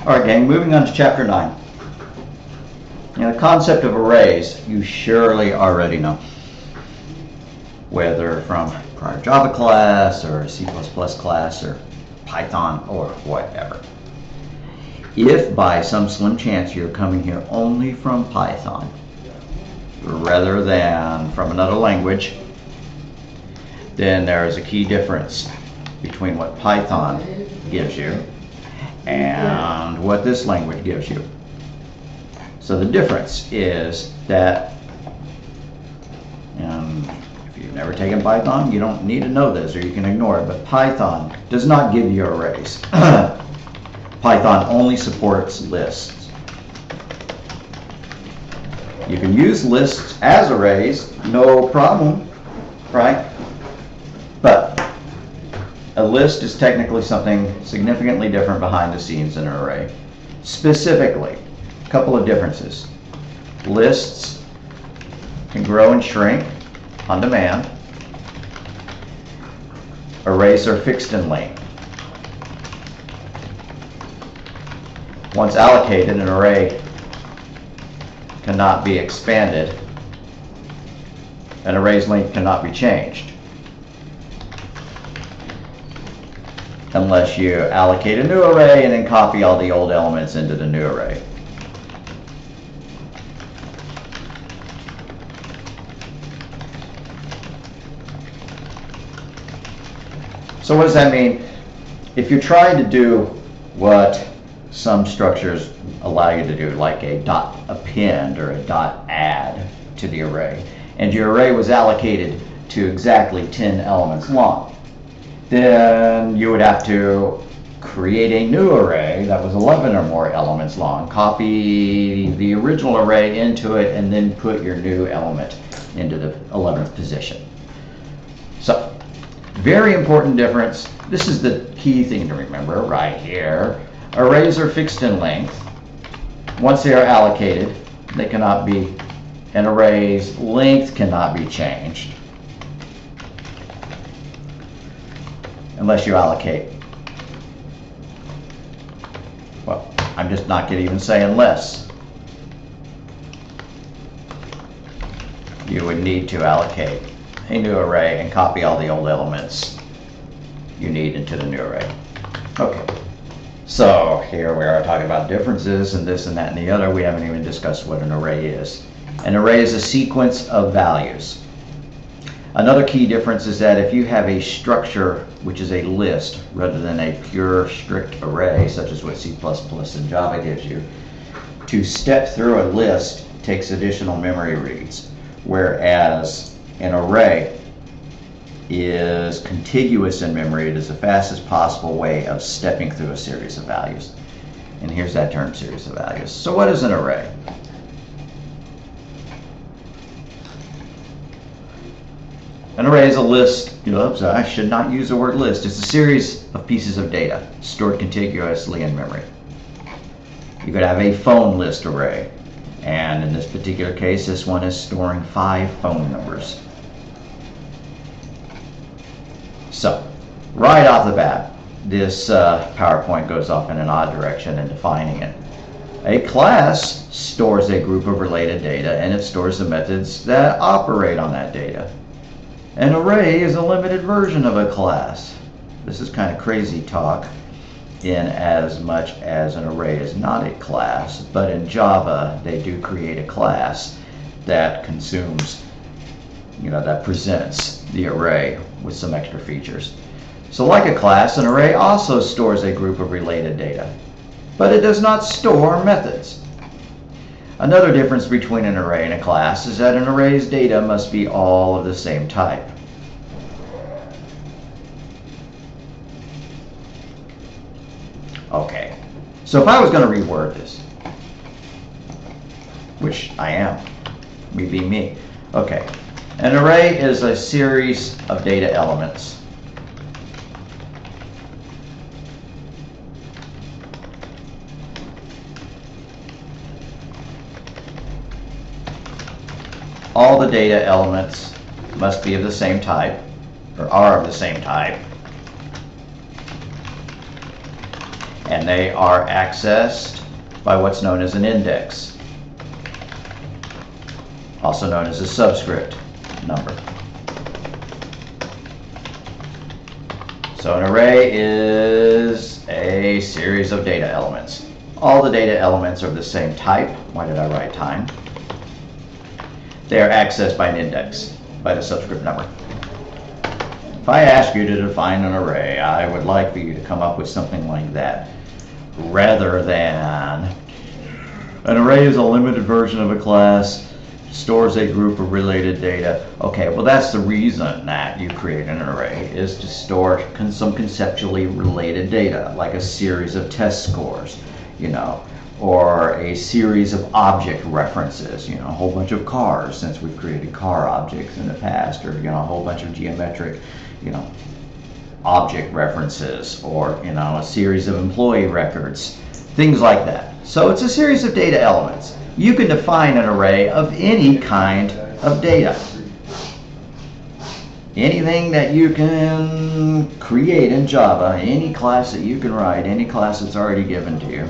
All right, gang, moving on to chapter 9. Now, the concept of arrays, you surely already know. Whether from prior Java class or C++ class or Python or whatever. If by some slim chance you're coming here only from Python rather than from another language, then there is a key difference between what Python gives you and what this language gives you. So the difference is that, and if you've never taken Python, you don't need to know this, or you can ignore it, but Python does not give you arrays. Python only supports lists. You can use lists as arrays, no problem, right? But a list is technically something significantly different behind the scenes than an array. Specifically, a couple of differences. Lists can grow and shrink on demand. Arrays are fixed in length. Once allocated, an array cannot be expanded. An array's length cannot be changed unless you allocate a new array and then copy all the old elements into the new array. So what does that mean? If you're trying to do what some structures allow you to do, like a dot append or a dot add to the array, and your array was allocated to exactly 10 elements long, then you would have to create a new array that was 11 or more elements long, copy the original array into it, and then put your new element into the 11th position. So, very important difference. This is the key thing to remember right here. Arrays are fixed in length. Once they are allocated, they cannot be, an array's length cannot be changed unless you allocate. Well, I'm just not going to even say unless. You would need to allocate a new array and copy all the old elements you need into the new array. Okay. So here we are talking about differences and this and that and the other. We haven't even discussed what an array is. An array is a sequence of values. Another key difference is that if you have a structure which is a list rather than a pure strict array, such as what C++ and Java gives you, to step through a list takes additional memory reads, whereas an array is contiguous in memory. It is the fastest possible way of stepping through a series of values. And here's that term, series of values. So what is an array? An array is a list. Oops, I should not use the word list. It's a series of pieces of data stored contiguously in memory. You could have a phone list array. And in this particular case, this one is storing 5 phone numbers. So, right off the bat, this PowerPoint goes off in an odd direction in defining it. A class stores a group of related data, and it stores the methods that operate on that data. An array is a limited version of a class. This is kind of crazy talk, in as much as an array is not a class, but in Java they do create a class that consumes, that presents the array with some extra features. So like a class, an array also stores a group of related data, but it does not store methods. Another difference between an array and a class is that an array's data must be all of the same type. Okay, so if I was going to reword this, which I am, me being me, okay. An array is a series of data elements. All the data elements must be of the same type, or are of the same type. and they are accessed by what's known as an index, also known as a subscript number. So an array is a series of data elements. All the data elements are the same type. Why did I write time? They are accessed by an index, by the subscript number. If I ask you to define an array, I would like for you to come up with something like that, rather than an array is a limited version of a class, stores a group of related data. Okay, well that's the reason that you create an array, is to store some conceptually related data, like a series of test scores, or a series of object references, a whole bunch of cars, since we've created car objects in the past, or a whole bunch of geometric, object references, or a series of employee records, things like that. So it's a series of data elements. You can define an array of any kind of data. Anything that you can create in Java, any class that you can write, any class that's already given to you,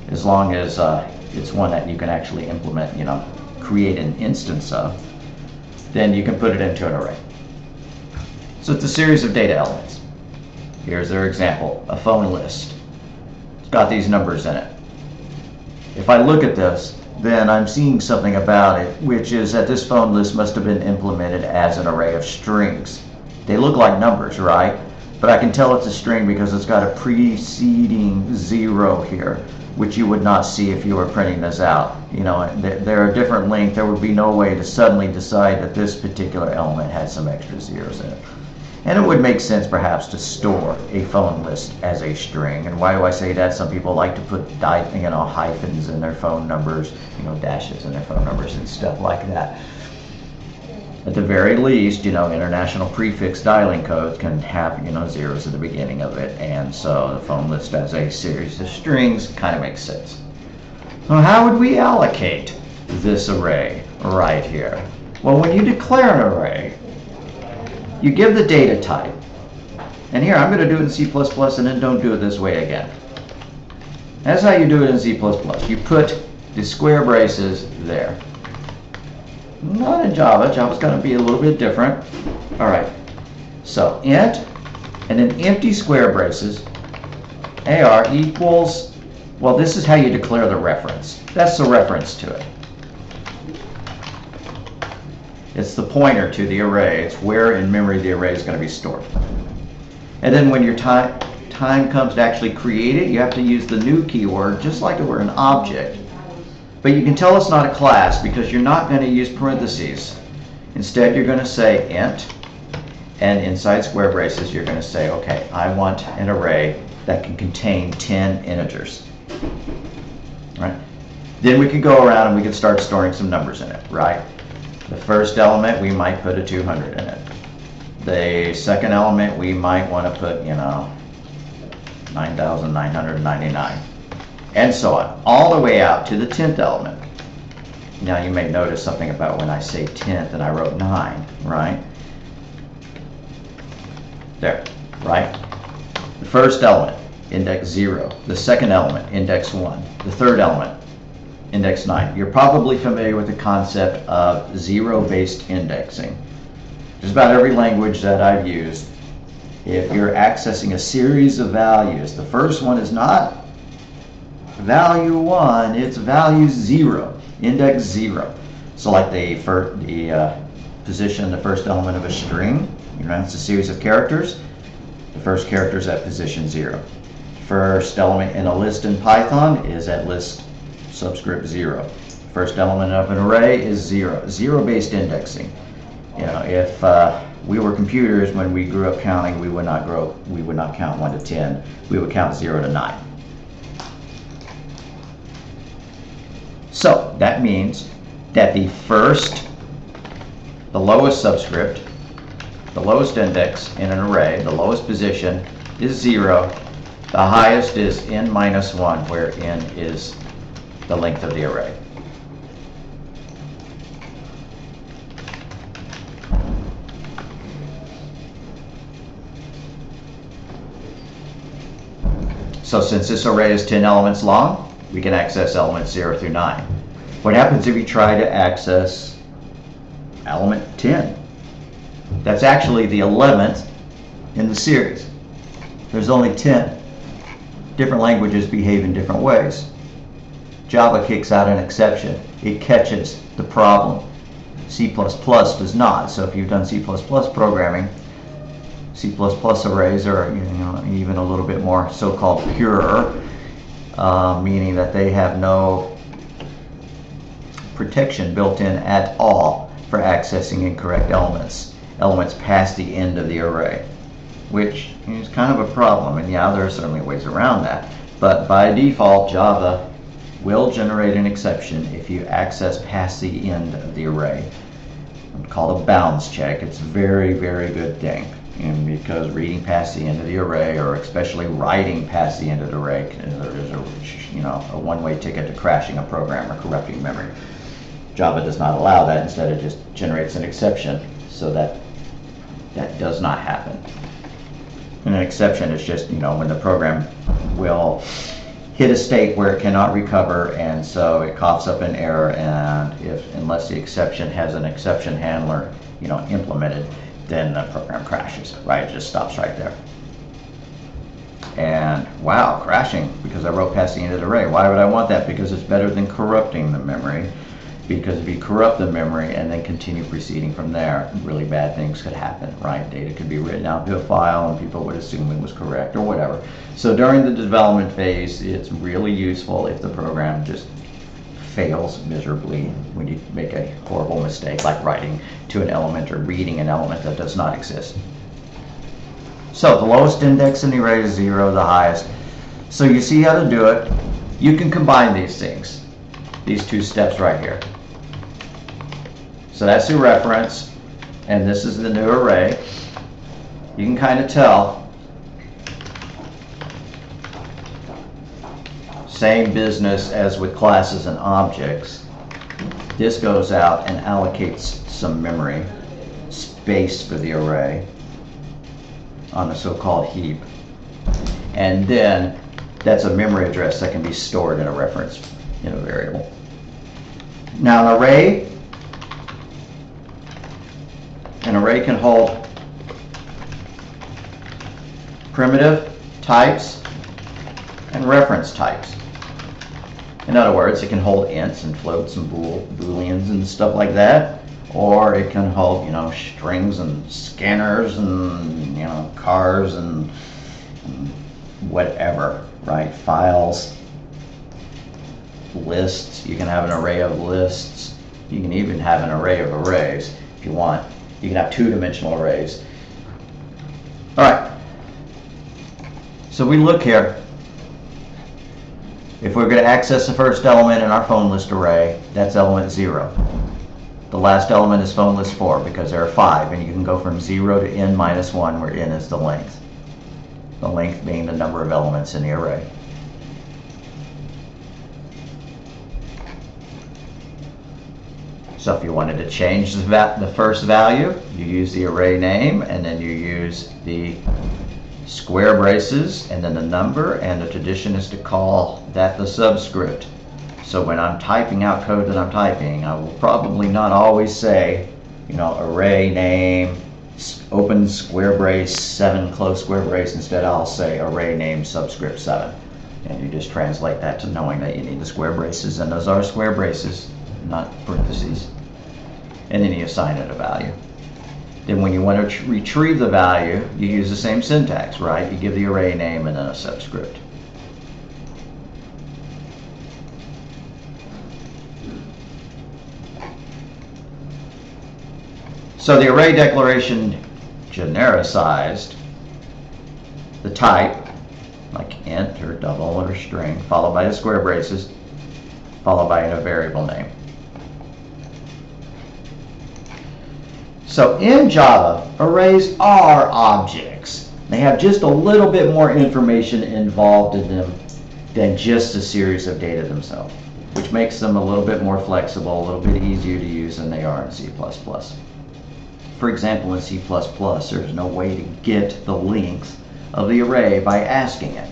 as long as it's one that you can actually implement, create an instance of, then you can put it into an array. So it's a series of data elements. Here's their example, a phone list. It's got these numbers in it. If I look at this, then I'm seeing something about it, which is that this phone list must have been implemented as an array of strings. They look like numbers, right? But I can tell it's a string because it's got a preceding 0 here, which you would not see if you were printing this out. They're a different length. There would be no way to suddenly decide that this particular element had some extra zeros in it. And it would make sense perhaps to store a phone list as a string. And why do I say that? Some people like to put hyphens in their phone numbers, dashes in their phone numbers and stuff like that. At the very least, international prefix dialing codes can have, zeros at the beginning of it. And so the phone list as a series of strings kind of makes sense. So how would we allocate this array right here? Well, when you declare an array, you give the data type. And here, I'm going to do it in C++ and then don't do it this way again. That's how you do it in C++. You put the square braces there. Not in Java. Java's going to be a little bit different. All right. So int, and then empty square braces, AR equals, well, this is how you declare the reference. That's the reference to it. It's the pointer to the array. It's where in memory the array is going to be stored. And then when your time comes to actually create it, you have to use the new keyword, just like it were an object. But you can tell it's not a class because you're not going to use parentheses. Instead, you're going to say int, and inside square braces, you're going to say, okay, I want an array that can contain 10 integers. Right? Then we can go around and we can start storing some numbers in it, right? The first element, we might put a 200 in it. The second element, we might want to put, 9,999. And so on, all the way out to the 10th element. Now you may notice something about when I say 10th and I wrote 9, right? There, right? The first element, index 0. The second element, index 1. The third element, index 9. You're probably familiar with the concept of zero-based indexing. Just about every language that I've used, if you're accessing a series of values, the first one is not value 1, it's value 0, index 0. So like the position, the first element of a string, it's a series of characters. The first character is at position 0. First element in a list in Python is at list subscript 0. First element of an array is 0. Zero-based indexing. If we were computers, when we grew up counting, we would not count 1 to 10. We would count 0 to 9. So that means that the lowest subscript, the lowest index in an array, the lowest position is 0. The highest is n minus 1, where n is the length of the array. So since this array is 10 elements long, we can access elements 0 through 9. What happens if you try to access element 10? That's actually the 11th in the series. There's only 10. Different languages behave in different ways. Java kicks out an exception. It catches the problem. C++ does not. So if you've done C++ programming, C++ arrays are even a little bit more so-called pure, meaning that they have no protection built in at all for accessing incorrect elements past the end of the array, which is kind of a problem. And yeah, there are certainly ways around that, but by default Java will generate an exception if you access past the end of the array. It's called a bounds check. It's a very, very good thing, and because reading past the end of the array, or especially writing past the end of the array, is a one-way ticket to crashing a program or corrupting memory. Java does not allow that. Instead, it just generates an exception so that does not happen. And an exception is just when the program will hit a state where it cannot recover, and so it coughs up an error, and unless the exception has an exception handler implemented, then the program crashes, right? It just stops right there. And wow, crashing because I wrote past the end of the array. Why would I want that? Because it's better than corrupting the memory. Because if you corrupt the memory and then continue proceeding from there, really bad things could happen, right? Data could be written out to a file and people would assume it was correct or whatever. So during the development phase, it's really useful if the program just fails miserably when you make a horrible mistake like writing to an element or reading an element that does not exist. So the lowest index in the array is 0, the highest. So you see how to do it. You can combine these things, these two steps right here. So that's the reference, and this is the new array. You can kind of tell. Same business as with classes and objects. This goes out and allocates some memory space for the array on a so-called heap. And then that's a memory address that can be stored in a reference in a variable. Now an array can hold primitive types and reference types. In other words, it can hold ints and floats and booleans and stuff like that, or it can hold strings and scanners and cars and whatever, right? Files, lists. You can have an array of lists. You can even have an array of arrays if you want. You can have two-dimensional arrays. All right. So we look here. If we're going to access the first element in our phone list array, that's element 0. The last element is phone list 4 because there are 5, and you can go from 0 to n minus 1, where n is the length. The length being the number of elements in the array. So if you wanted to change the first value, you use the array name, and then you use the square braces, and then the number, and the tradition is to call that the subscript. So when I'm typing out code that I'm typing, I will probably not always say, array name, open square brace 7, close square brace. Instead, I'll say array name subscript 7. And you just translate that to knowing that you need the square braces, and those are square braces, not parentheses. And then you assign it a value. Then when you want to retrieve the value, you use the same syntax, right? You give the array name and then a subscript. So the array declaration genericized the type, like int or double or string, followed by the square braces, followed by a variable name. So in Java, arrays are objects. They have just a little bit more information involved in them than just a series of data themselves, which makes them a little bit more flexible, a little bit easier to use than they are in C++. For example, in C++, there's no way to get the length of the array by asking it.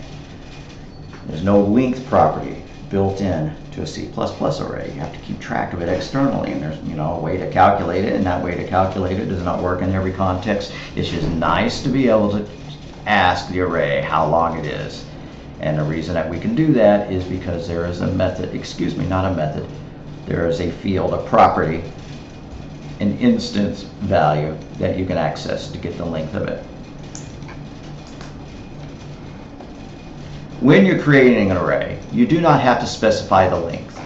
There's no length property built in to a C++ array. You have to keep track of it externally, and there's a way to calculate it, and that way to calculate it does not work in every context. It's just nice to be able to ask the array how long it is. And the reason that we can do that is because there is a method, not a method, there is a field, a property, an instance value that you can access to get the length of it. When you're creating an array, you do not have to specify the length.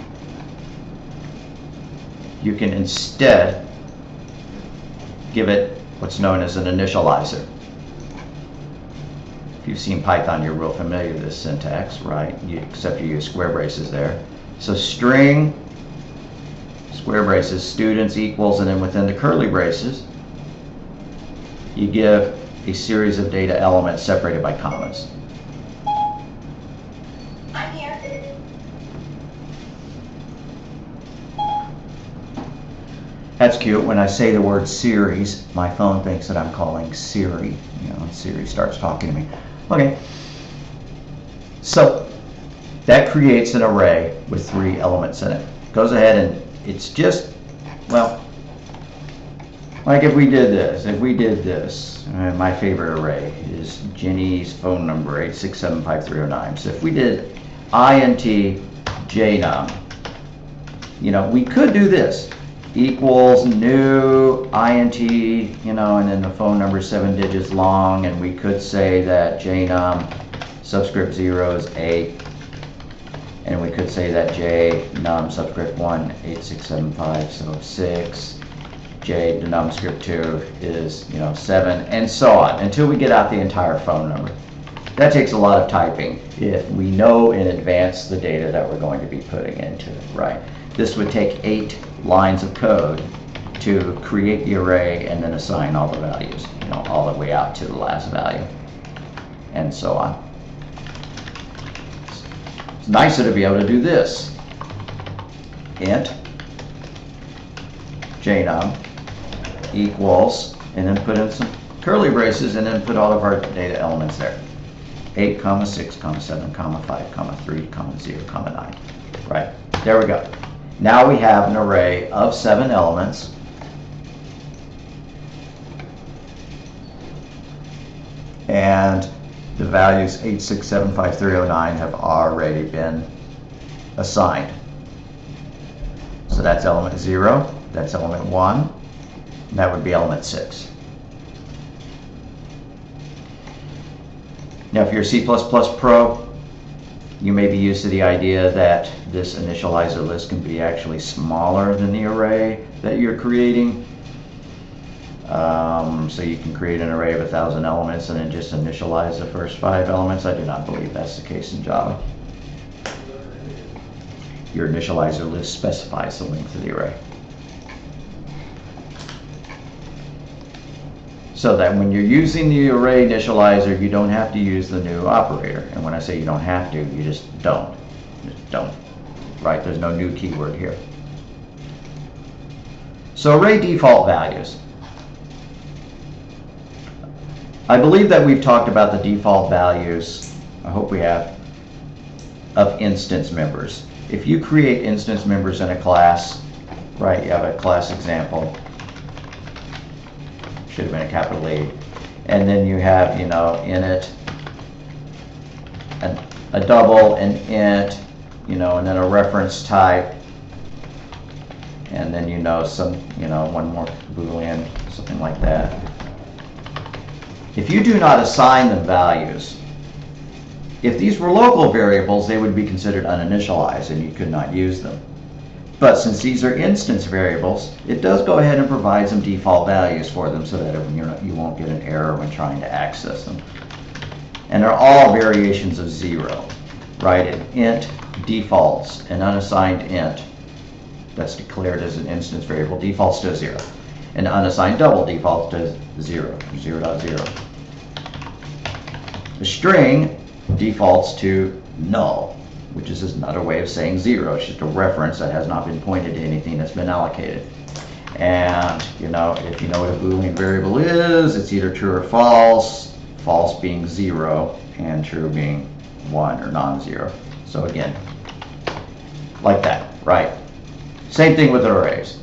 You can instead give it what's known as an initializer. If you've seen Python, you're real familiar with this syntax, right? Except you use square braces there. So string, square braces, students equals, and then within the curly braces, you give a series of data elements separated by commas. I'm here. That's cute. When I say the word series, my phone thinks that I'm calling Siri. Siri starts talking to me. Okay. So that creates an array with 3 elements in it. Goes ahead and it's just, well, like if we did this, my favorite array is Jenny's phone number, 8675309. So if we did int jnum, we could do this. Equals new int, and then the phone number is 7 digits long, and we could say that jnum subscript 0 is 8, and we could say that jnum subscript 1 8675, so 6, j num script 2 is 7, and so on until we get out the entire phone number. That takes a lot of typing if we know in advance the data that we're going to be putting into it, right? This would take 8 lines of code to create the array and then assign all the values, all the way out to the last value, and so on. It's nicer to be able to do this. Int jnum equals, and then put in some curly braces, and then put all of our data elements there. 8, 6, 7, 5, 3, 0, 9. Right, there we go. Now we have an array of 7 elements. And the values 8675309 have already been assigned. So that's element 0, that's element 1, and that would be element 6. Now if you're a C++ pro, you may be used to the idea that this initializer list can be actually smaller than the array that you're creating. So you can create an array of 1,000 elements and then just initialize the first 5 elements. I do not believe that's the case in Java. Your initializer list specifies the length of the array. So that when you're using the array initializer, you don't have to use the new operator. And when I say you don't have to, you just don't. Just don't. Right? There's no new keyword here. So array default values. I believe that we've talked about the default values, I hope we have, of instance members. If you create instance members in a class, right, you have a class example, should have been a capital E, and then you have, init, and a double, an int, and then a reference type, and then some, one more Boolean, something like that. If you do not assign them values, if these were local variables, they would be considered uninitialized and you could not use them. But since these are instance variables, it does go ahead and provide some default values for them so that you won't get an error when trying to access them. And they're all variations of 0, right? An int defaults, an unassigned int that's declared as an instance variable defaults to 0. An unassigned double defaults to 0, 0.0. A string defaults to null, which is just another way of saying 0. It's just a reference that has not been pointed to anything that's been allocated. And, if you know what a Boolean variable is, it's either true or false, false being 0 and true being 1 or non-zero. So again, like that, right? Same thing with arrays.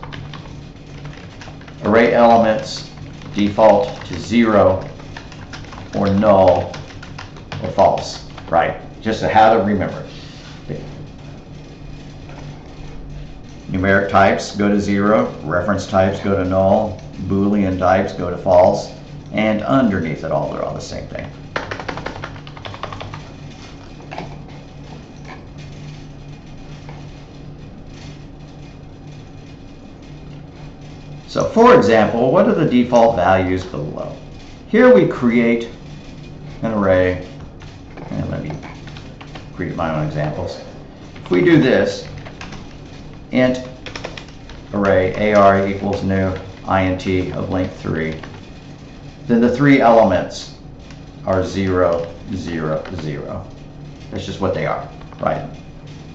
Array elements default to 0 or null or false, right? Just how to remember. Numeric types go to 0, reference types go to null, Boolean types go to false, and underneath it all, they're all the same thing. So for example, what are the default values below? Here we create an array, and let me create my own examples. If we do this, int array AR equals new int of length 3, then the 3 elements are 0, 0, 0. That's just what they are, right?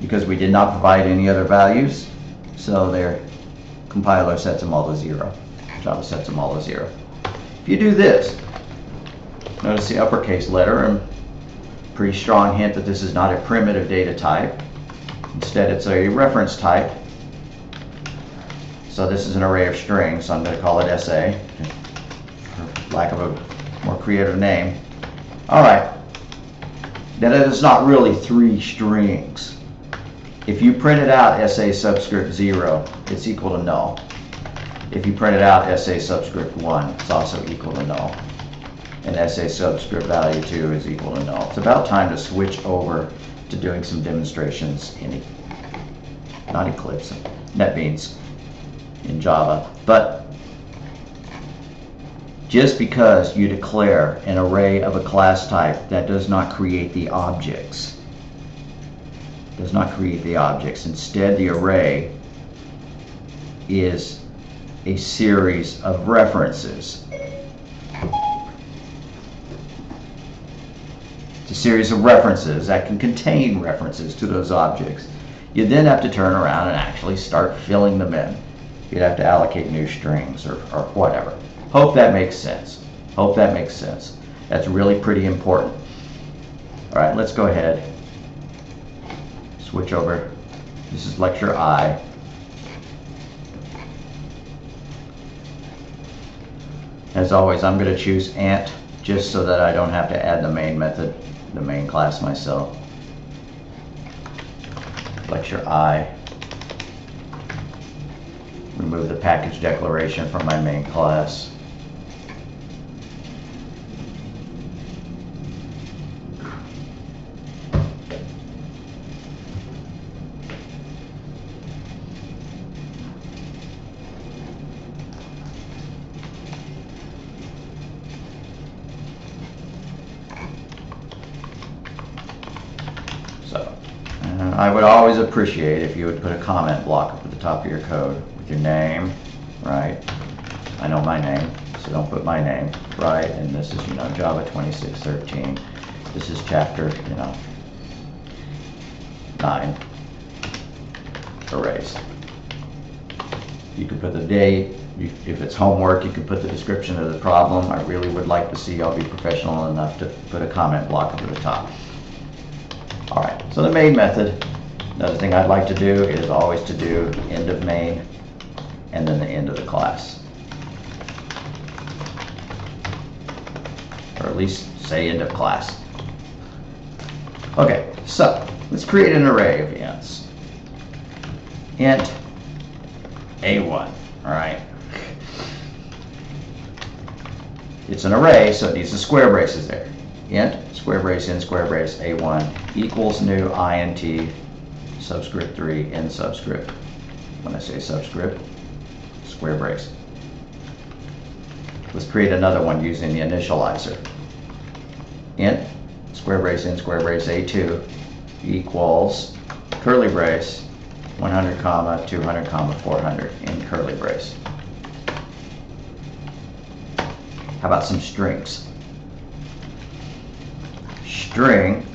Because we did not provide any other values, so their compiler sets them all to 0. Java sets them all to 0. If you do this, notice the uppercase letter, and pretty strong hint that this is not a primitive data type. Instead, it's a reference type. So this is an array of strings, so I'm going to call it SA, for lack of a more creative name. All right. Now that is not really 3 strings. If you printed out SA subscript 0, it's equal to null. If you printed out SA subscript 1, it's also equal to null. And SA subscript value 2 is equal to null. It's about time to switch over to doing some demonstrations in, not Eclipse, NetBeans in Java. But just because you declare an array of a class type, that does not create the objects. Does not create the objects. Instead, the array is a series of references. It's a series of references that can contain references to those objects. You then have to turn around and actually start filling them in. You'd have to allocate new strings or whatever. Hope that makes sense. Hope that makes sense. That's really pretty important. All right, let's go ahead. Switch over. This is lecture I. As always, I'm going to choose ant just so that I don't have to add the main method, the main class myself. Lecture I. Remove the package declaration from my main class. I would always appreciate if you would put a comment block up at the top of your code with your name, right? I know my name, so don't put my name, right? And this is, Java 2613. This is chapter, 9, arrays. You can put the date. If it's homework, you can put the description of the problem. I really would like to see y'all be professional enough to put a comment block up at the top. All right, so the main method, another thing I'd like to do is always to do end of main and then the end of the class. Or at least say end of class. Okay, so let's create an array of ints. Int A1, all right. It's an array, so it needs the square braces there. Int square brace in square brace A1 equals new int subscript 3 in subscript. When I say subscript, square brace. Let's create another one using the initializer. Int square brace in square brace A2 equals curly brace 100 comma 200 comma 400 in curly brace. How about some strings? String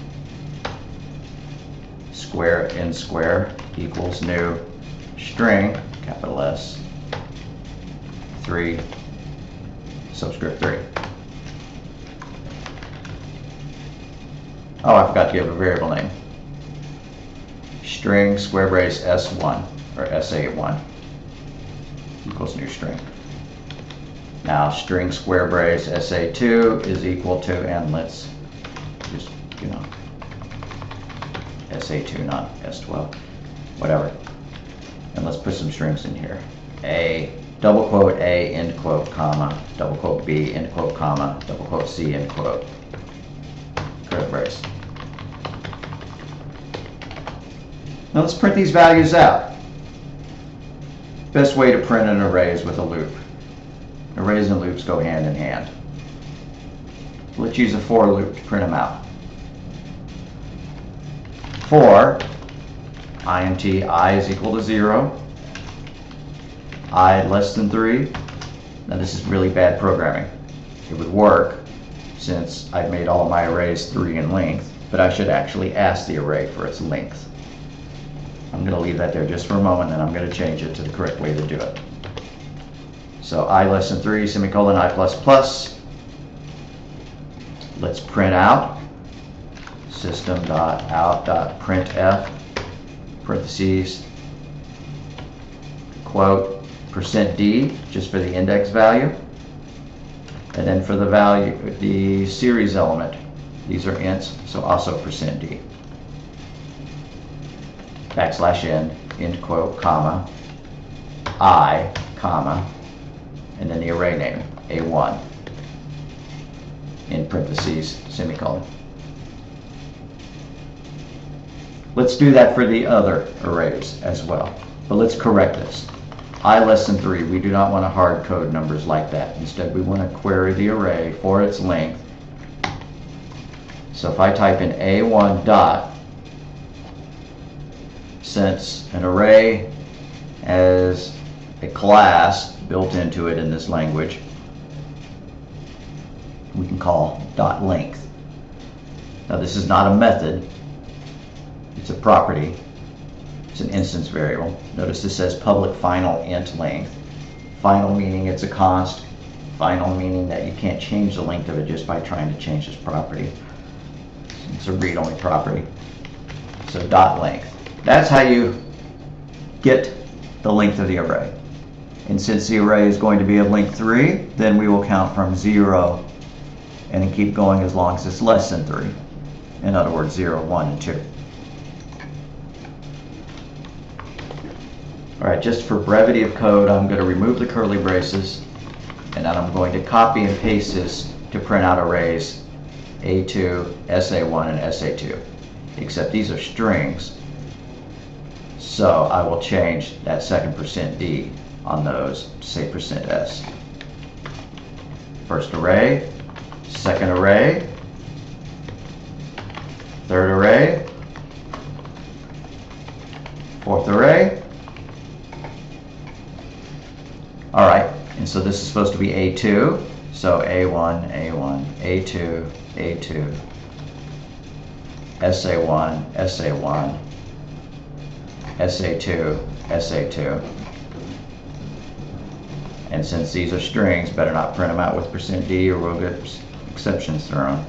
square in square equals new string, capital S, 3 subscript 3. Oh, I forgot to give a variable name. String square brace S1 or SA1 equals new string. Now string square brace SA2 is equal to, and let's just, SA2, not S12, whatever. And let's put some strings in here. A, double quote A, end quote, comma, double quote B, end quote, comma, double quote C, end quote, curly brace. Now let's print these values out. Best way to print an array is with a loop. Arrays and loops go hand in hand. Let's use a for loop to print them out. For int I is equal to 0, I less than 3. Now this is really bad programming. It would work since I've made all of my arrays 3 in length, but I should actually ask the array for its length. I'm going to leave that there just for a moment, and I'm going to change it to the correct way to do it. So I less than 3, semicolon, I plus plus. Let's print out system.out.printf, parentheses, quote, %d, just for the index value. And then for the value, the series element, these are ints, so also %d. Backslash n, end quote, comma, I, comma, and then the array name, A1, in parentheses, semicolon. Let's do that for the other arrays as well, but let's correct this. I less than 3, we do not want to hard code numbers like that. Instead, we want to query the array for its length. So if I type in A1 dot, since an array has a class built into it in this language, we can call dot length. Now this is not a method, it's a property, it's an instance variable. Notice this says public final int length. Final meaning it's a const, final meaning that you can't change the length of it just by trying to change this property. It's a read-only property. So dot length. That's how you get the length of the array. And since the array is going to be of length 3, then we will count from 0 and then keep going as long as it's less than 3. In other words, 0, 1, and 2. Alright, just for brevity of code, I'm going to remove the curly braces, and then I'm going to copy and paste this to print out arrays A2, SA1, and SA2. Except these are strings. So I will change that second %d on those to say %s. First array, second array, third array, fourth array. All right, and so this is supposed to be A2, so A1, A1, A2, A2, SA1, SA1, SA2, SA2. And since these are strings, better not print them out with %d or we'll get exceptions thrown.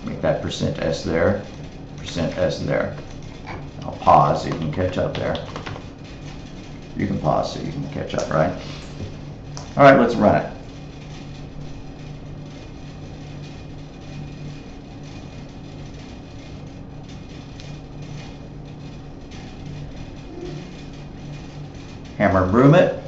Make that %s there, %s there. I'll pause so you can catch up there. You can pause so you can catch up, right? All right, let's run it. Hammer broom it.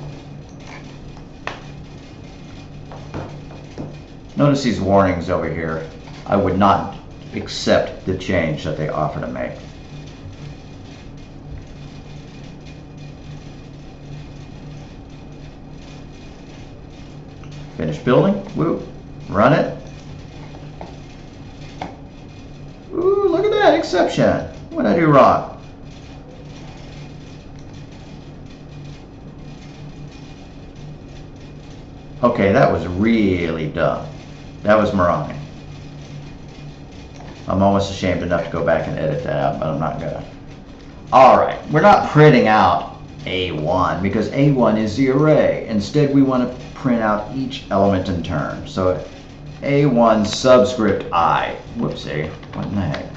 Notice these warnings over here. I would not accept the change that they offer to make. Finish building. Woo. Run it. Ooh, look at that exception. What did I do wrong? Okay, that was really dumb. That was moronic. I'm almost ashamed enough to go back and edit that out, but I'm not gonna. Alright, we're not printing out A1 because A1 is the array. Instead, we want to print out each element in turn. So A1 subscript I. Whoopsie. What in the heck?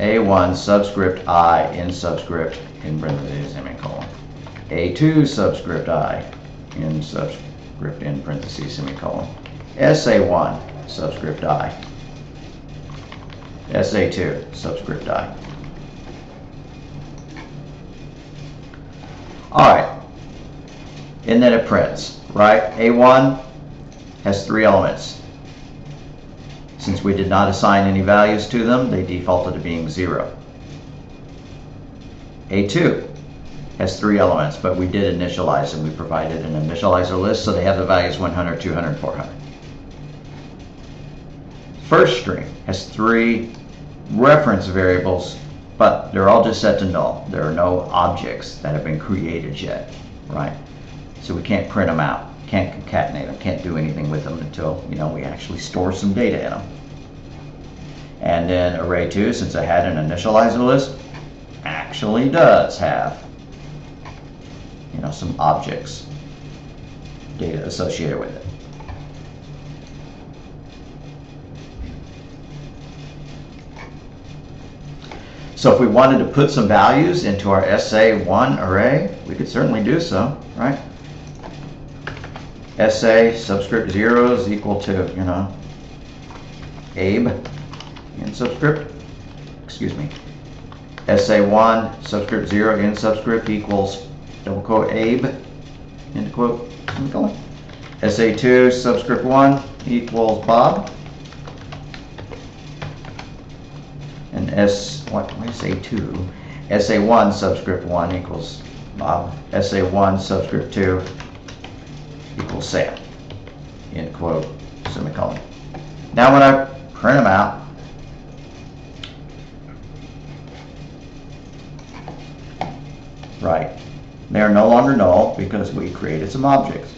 A1 subscript I in subscript in parentheses semicolon. A2 subscript I in subscript in parentheses semicolon. SA1 subscript I. SA2 subscript I. Alright, and then it prints, right? A1 has 3 elements. Since we did not assign any values to them, they defaulted to being 0. A2 has 3 elements, but we did initialize them. We provided an initializer list, so they have the values 100, 200, 400. First string has 3 reference variables, but they're all just set to null. There are no objects that have been created yet, right? So we can't print them out, can't concatenate them, can't do anything with them until, we actually store some data in them. And then array 2, since I had an initializer list, actually does have, some objects, data associated with it. So if we wanted to put some values into our SA1 array, we could certainly do so, right? SA subscript 0 is equal to, Abe in subscript, SA1 subscript 0 in subscript equals double quote Abe, end quote, semicolon. SA2 subscript 1 equals Bob. And SA2? SA1 subscript 1 equals Bob. SA1 subscript 2 equals Sam, end quote, semicolon. Now when I print them out, right, they're no longer null because we created some objects.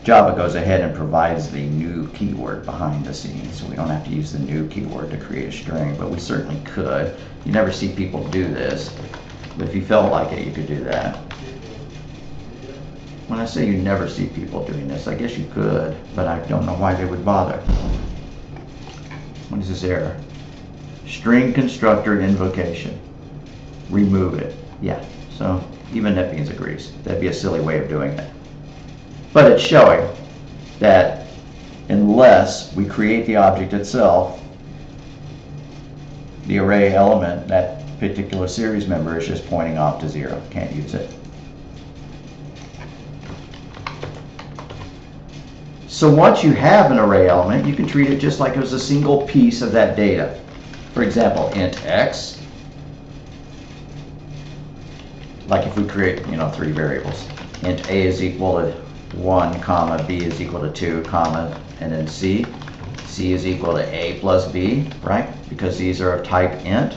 Java goes ahead and provides the new keyword behind the scenes, so we don't have to use the new keyword to create a string, but we certainly could. You never see people do this, but if you felt like it, you could do that. When I say you never see people doing this, I guess you could, but I don't know why they would bother. What is this error? String constructor invocation. Remove it. Yeah, so even NetBeans agrees. That'd be a silly way of doing it. But it's showing that unless we create the object itself, the array element, that particular series member, is just pointing off to 0. Can't use it. So once you have an array element, you can treat it just like it was a single piece of that data. For example, int x, like if we create, 3 variables. Int a is equal to 1, comma, b is equal to 2, comma, and then c. C is equal to a plus b, right? Because these are of type int.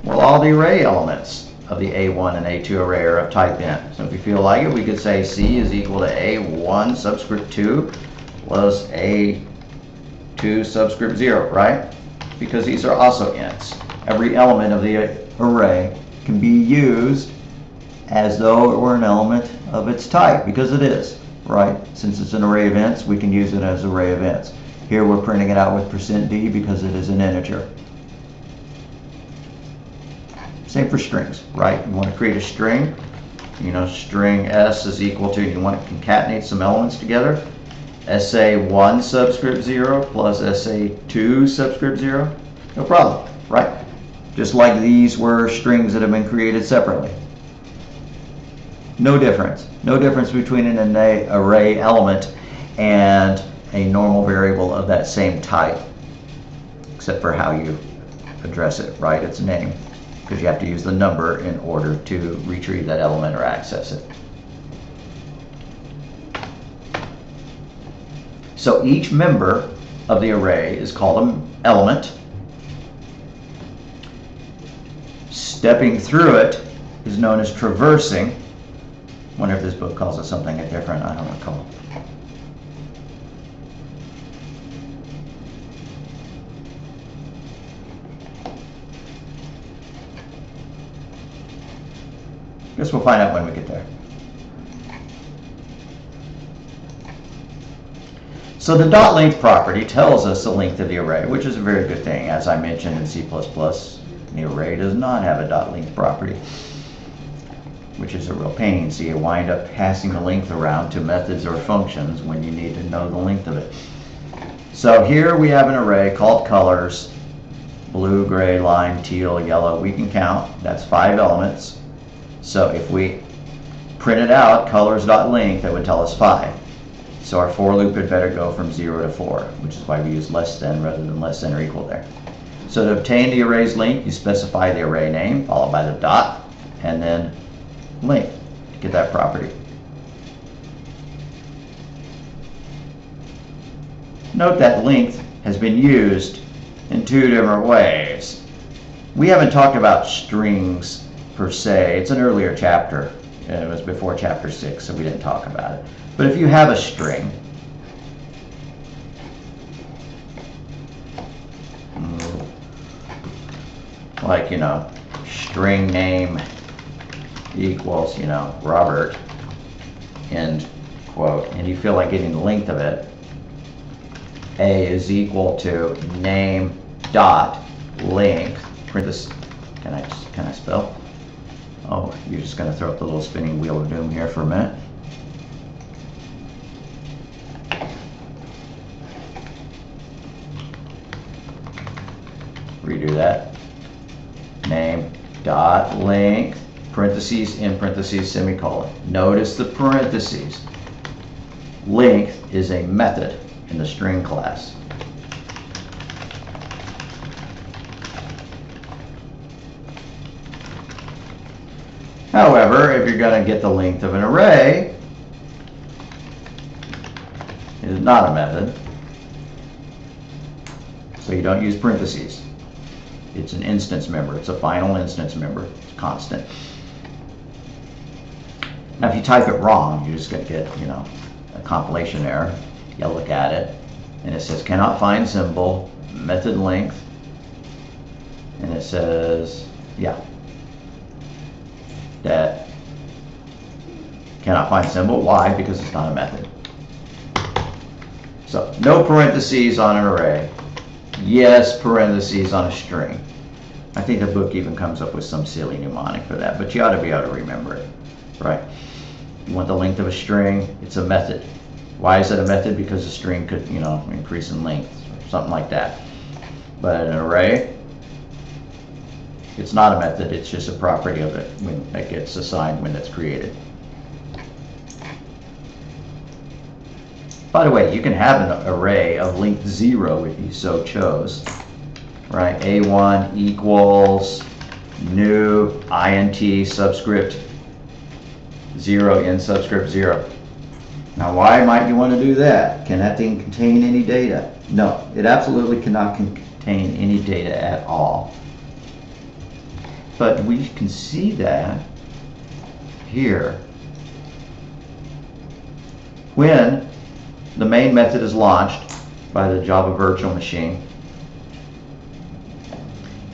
Well, all the array elements of the a1 and a2 array are of type int. So if we feel like it, we could say c is equal to a1 subscript 2 plus a2 subscript 0, right? Because these are also ints. Every element of the array can be used as though it were an element of its type, because it is, right? Since it's an array of ints, we can use it as an array of ints. Here we're printing it out with %d because it is an integer. Same for strings, right? You want to create a string, string s is equal to, you want to concatenate some elements together. SA1 subscript 0 plus SA2 subscript 0, no problem, right? Just like these were strings that have been created separately. No difference. No difference between an array element and a normal variable of that same type, except for how you address it, right? Its name, because you have to use the number in order to retrieve that element or access it. So each member of the array is called an element. Stepping through it is known as traversing. Wonder if this book calls it something different, I don't recall. Guess we'll find out when we get there. So the .length property tells us the length of the array, which is a very good thing. As I mentioned in C++, The array does not have a dot length property, which is a real pain. So you wind up passing the length around to methods or functions when you need to know the length of it. So here we have an array called colors: blue, gray, lime, teal, yellow. We can count. That's 5 elements. So if we print it out, colors.length, that would tell us 5. So our for loop had better go from 0 to 4, which is why we use less than rather than less than or equal there. So to obtain the array's length, you specify the array name followed by the dot and then length to get that property. Note that length has been used in 2 different ways. We haven't talked about strings per se. It's an earlier chapter. It was before chapter 6, so we didn't talk about it. But if you have a string, like, string name equals, Robert, end quote, and you feel like getting the length of it, A is equal to name dot length, parentheses, can I spell? Oh, you're just going to throw up the little spinning wheel of doom here for a minute. Redo that. Name dot length, parentheses, in parentheses, semicolon. Notice the parentheses. Length is a method in the string class. However, if you're going to get the length of an array, it is not a method. So you don't use parentheses. It's an instance member. It's a final instance member. It's constant. Now, if you type it wrong, you're just going to get, a compilation error. You look at it, and it says cannot find symbol, method length, and it says, that cannot find symbol. Why? Because it's not a method. So no parentheses on an array. Yes, parentheses on a string. I think the book even comes up with some silly mnemonic for that, but you ought to be able to remember it, right? You want the length of a string, it's a method. Why is it a method? Because a string could, increase in length or something like that. But an array, it's not a method, it's just a property of it when it gets assigned when it's created. By the way, you can have an array of length 0 if you so chose, right? A1 equals new int subscript 0 in subscript 0. Now, why might you want to do that? Can that thing contain any data? No, it absolutely cannot contain any data at all. But we can see that here. When the main method is launched by the Java virtual machine,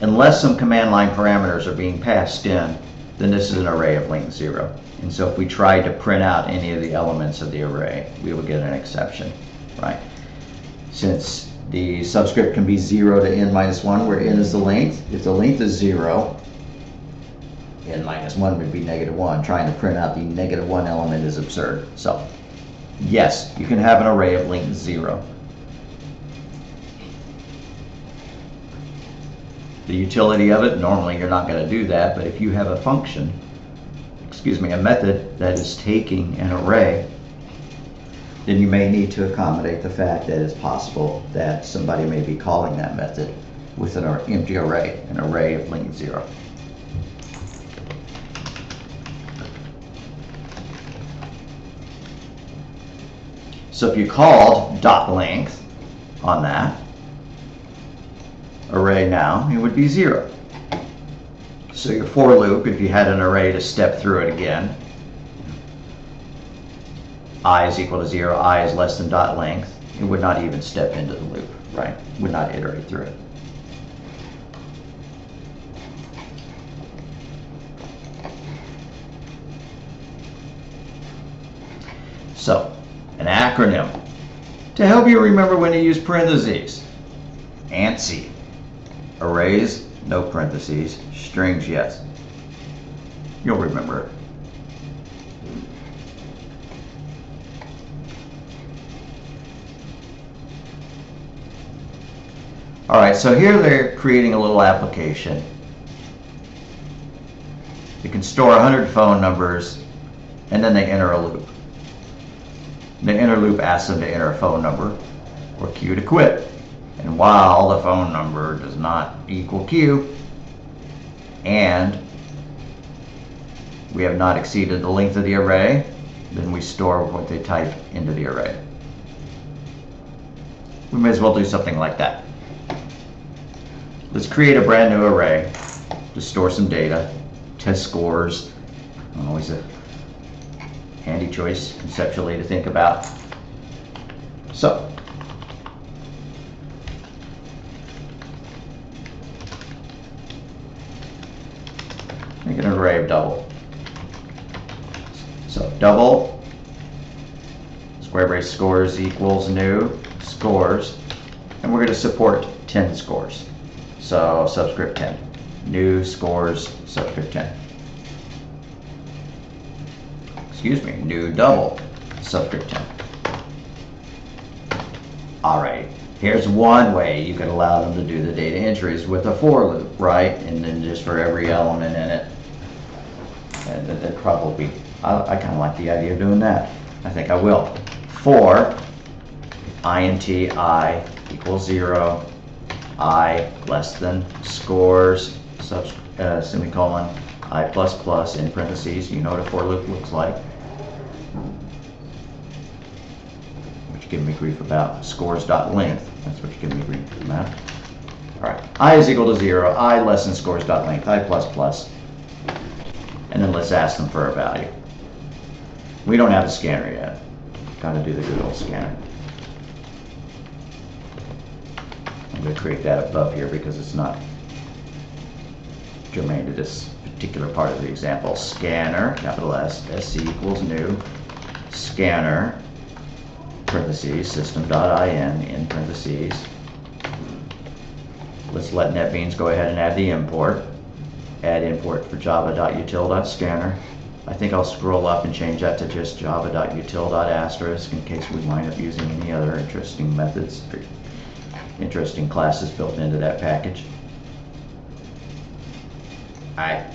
unless some command line parameters are being passed in, then this is an array of length 0. And so if we tried to print out any of the elements of the array, we would get an exception, right? Since the subscript can be 0 to n minus 1, where n is the length. If the length is 0, n minus 1 would be -1. Trying to print out the -1 element is absurd. So, yes, you can have an array of length 0. The utility of it, normally you're not going to do that, but if you have a function, a method that is taking an array, then you may need to accommodate the fact that it's possible that somebody may be calling that method with an empty array, an array of length 0. So if you called dot length on that array now, it would be 0. So your for loop, if you had an array to step through it again, I is equal to 0, I is less than dot length, it would not even step into the loop, right? It would not iterate through it. So, an acronym to help you remember when to use parentheses. ANSI, arrays no parentheses, strings, yes. You'll remember it. All right, so here they're creating a little application. You can store 100 phone numbers, and then they enter a loop. The inner loop asks them to enter a phone number or Q to quit. And while the phone number does not equal Q, and we have not exceeded the length of the array, then we store what they type into the array. We may as well do something like that. Let's create a brand new array to store some data, test scores. Always a handy choice conceptually to think about. So, make an array of double. So double square brace scores equals new scores, and we're going to support 10 scores. So subscript 10, new scores subscript 10. Excuse me, new double subscript 10. All right, here's one way you could allow them to do the data entries with a for loop, right? And then just for every element in it. And that probably, I kind of like the idea of doing that. I think I will. For int I equals 0, I less than scores, semicolon, I plus plus in parentheses. You know what a for loop looks like. What you're giving me grief about. Scores.length. That's what you're giving me grief about. All right. I is equal to 0, I less than scores.length, I plus plus. And then let's ask them for a value. We don't have a scanner yet. Got to do the good old scanner. I'm going to create that above here because it's not germane to this particular part of the example. Scanner, capital S, SC equals new, scanner, parentheses, system.in, in parentheses. Let's let NetBeans go ahead and add the import. Add import for java.util.scanner. I think I'll scroll up and change that to just java.util.asterisk in case we wind up using any other interesting methods, or interesting classes built into that package. All right,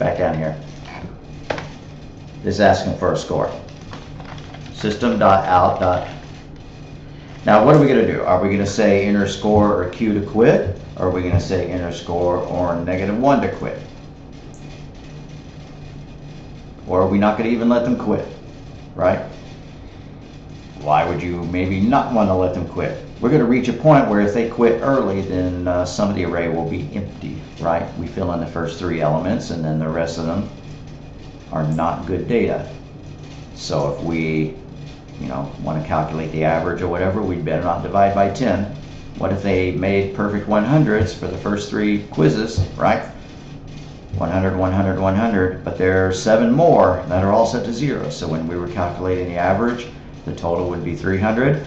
back down here. This is asking for a score. System.out. Now what are we going to do? Are we going to say enter score or Q to quit? Or are we going to say enter score or -1 to quit? Or are we not going to even let them quit, right? Why would you maybe not want to let them quit? We're going to reach a point where if they quit early, then some of the array will be empty, right? We fill in the first 3 elements and then the rest of them are not good data. So if we, want to calculate the average or whatever, we'd better not divide by 10. What if they made perfect 100s for the first 3 quizzes, right? 100, 100, 100, but there are 7 more that are all set to 0. So when we were calculating the average, the total would be 300.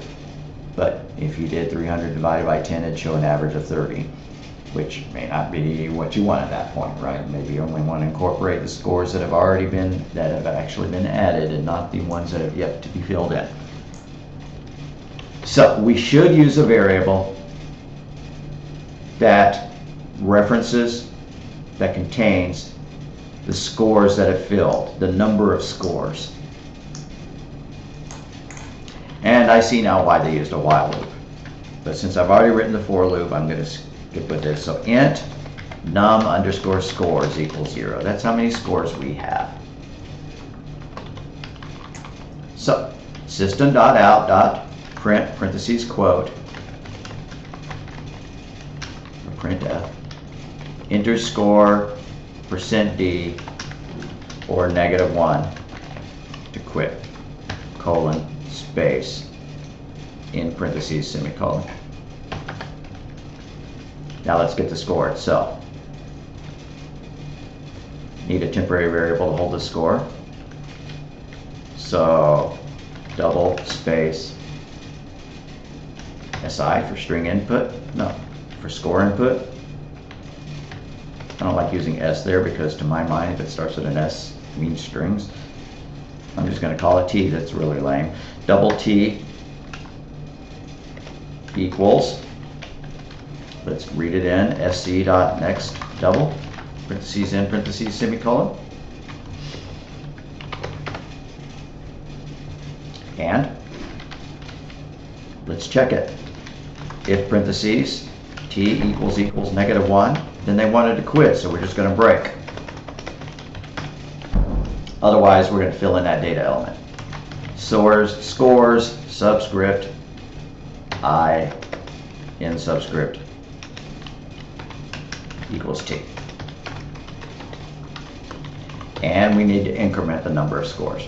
But if you did 300 divided by 10, it'd show an average of 30, which may not be what you want at that point, right? Maybe you only want to incorporate the scores that have actually been added and not the ones that have yet to be filled in. So we should use a variable that contains the scores that have filled, the number of scores. And I see now why they used a while loop. But since I've already written the for loop, I'm going to skip with this. So int num underscore scores equals 0. That's how many scores we have. So system.out.print parentheses quote or printf enter score %d or -1 to quit, colon, space, in parentheses, semicolon. Now let's get the score itself. Need a temporary variable to hold the score. So double space SI for string input, no, for score input, I don't like using S there because to my mind, if it starts with an S, it means strings. I'm just going to call it T. That's really lame. Double T equals, let's read it in, sc.next double, parentheses in, parentheses, semicolon. And let's check it. If parentheses T equals -1, then they wanted to quit, so we're just going to break. Otherwise, we're going to fill in that data element. Scores, subscript, I in subscript equals T. And we need to increment the number of scores.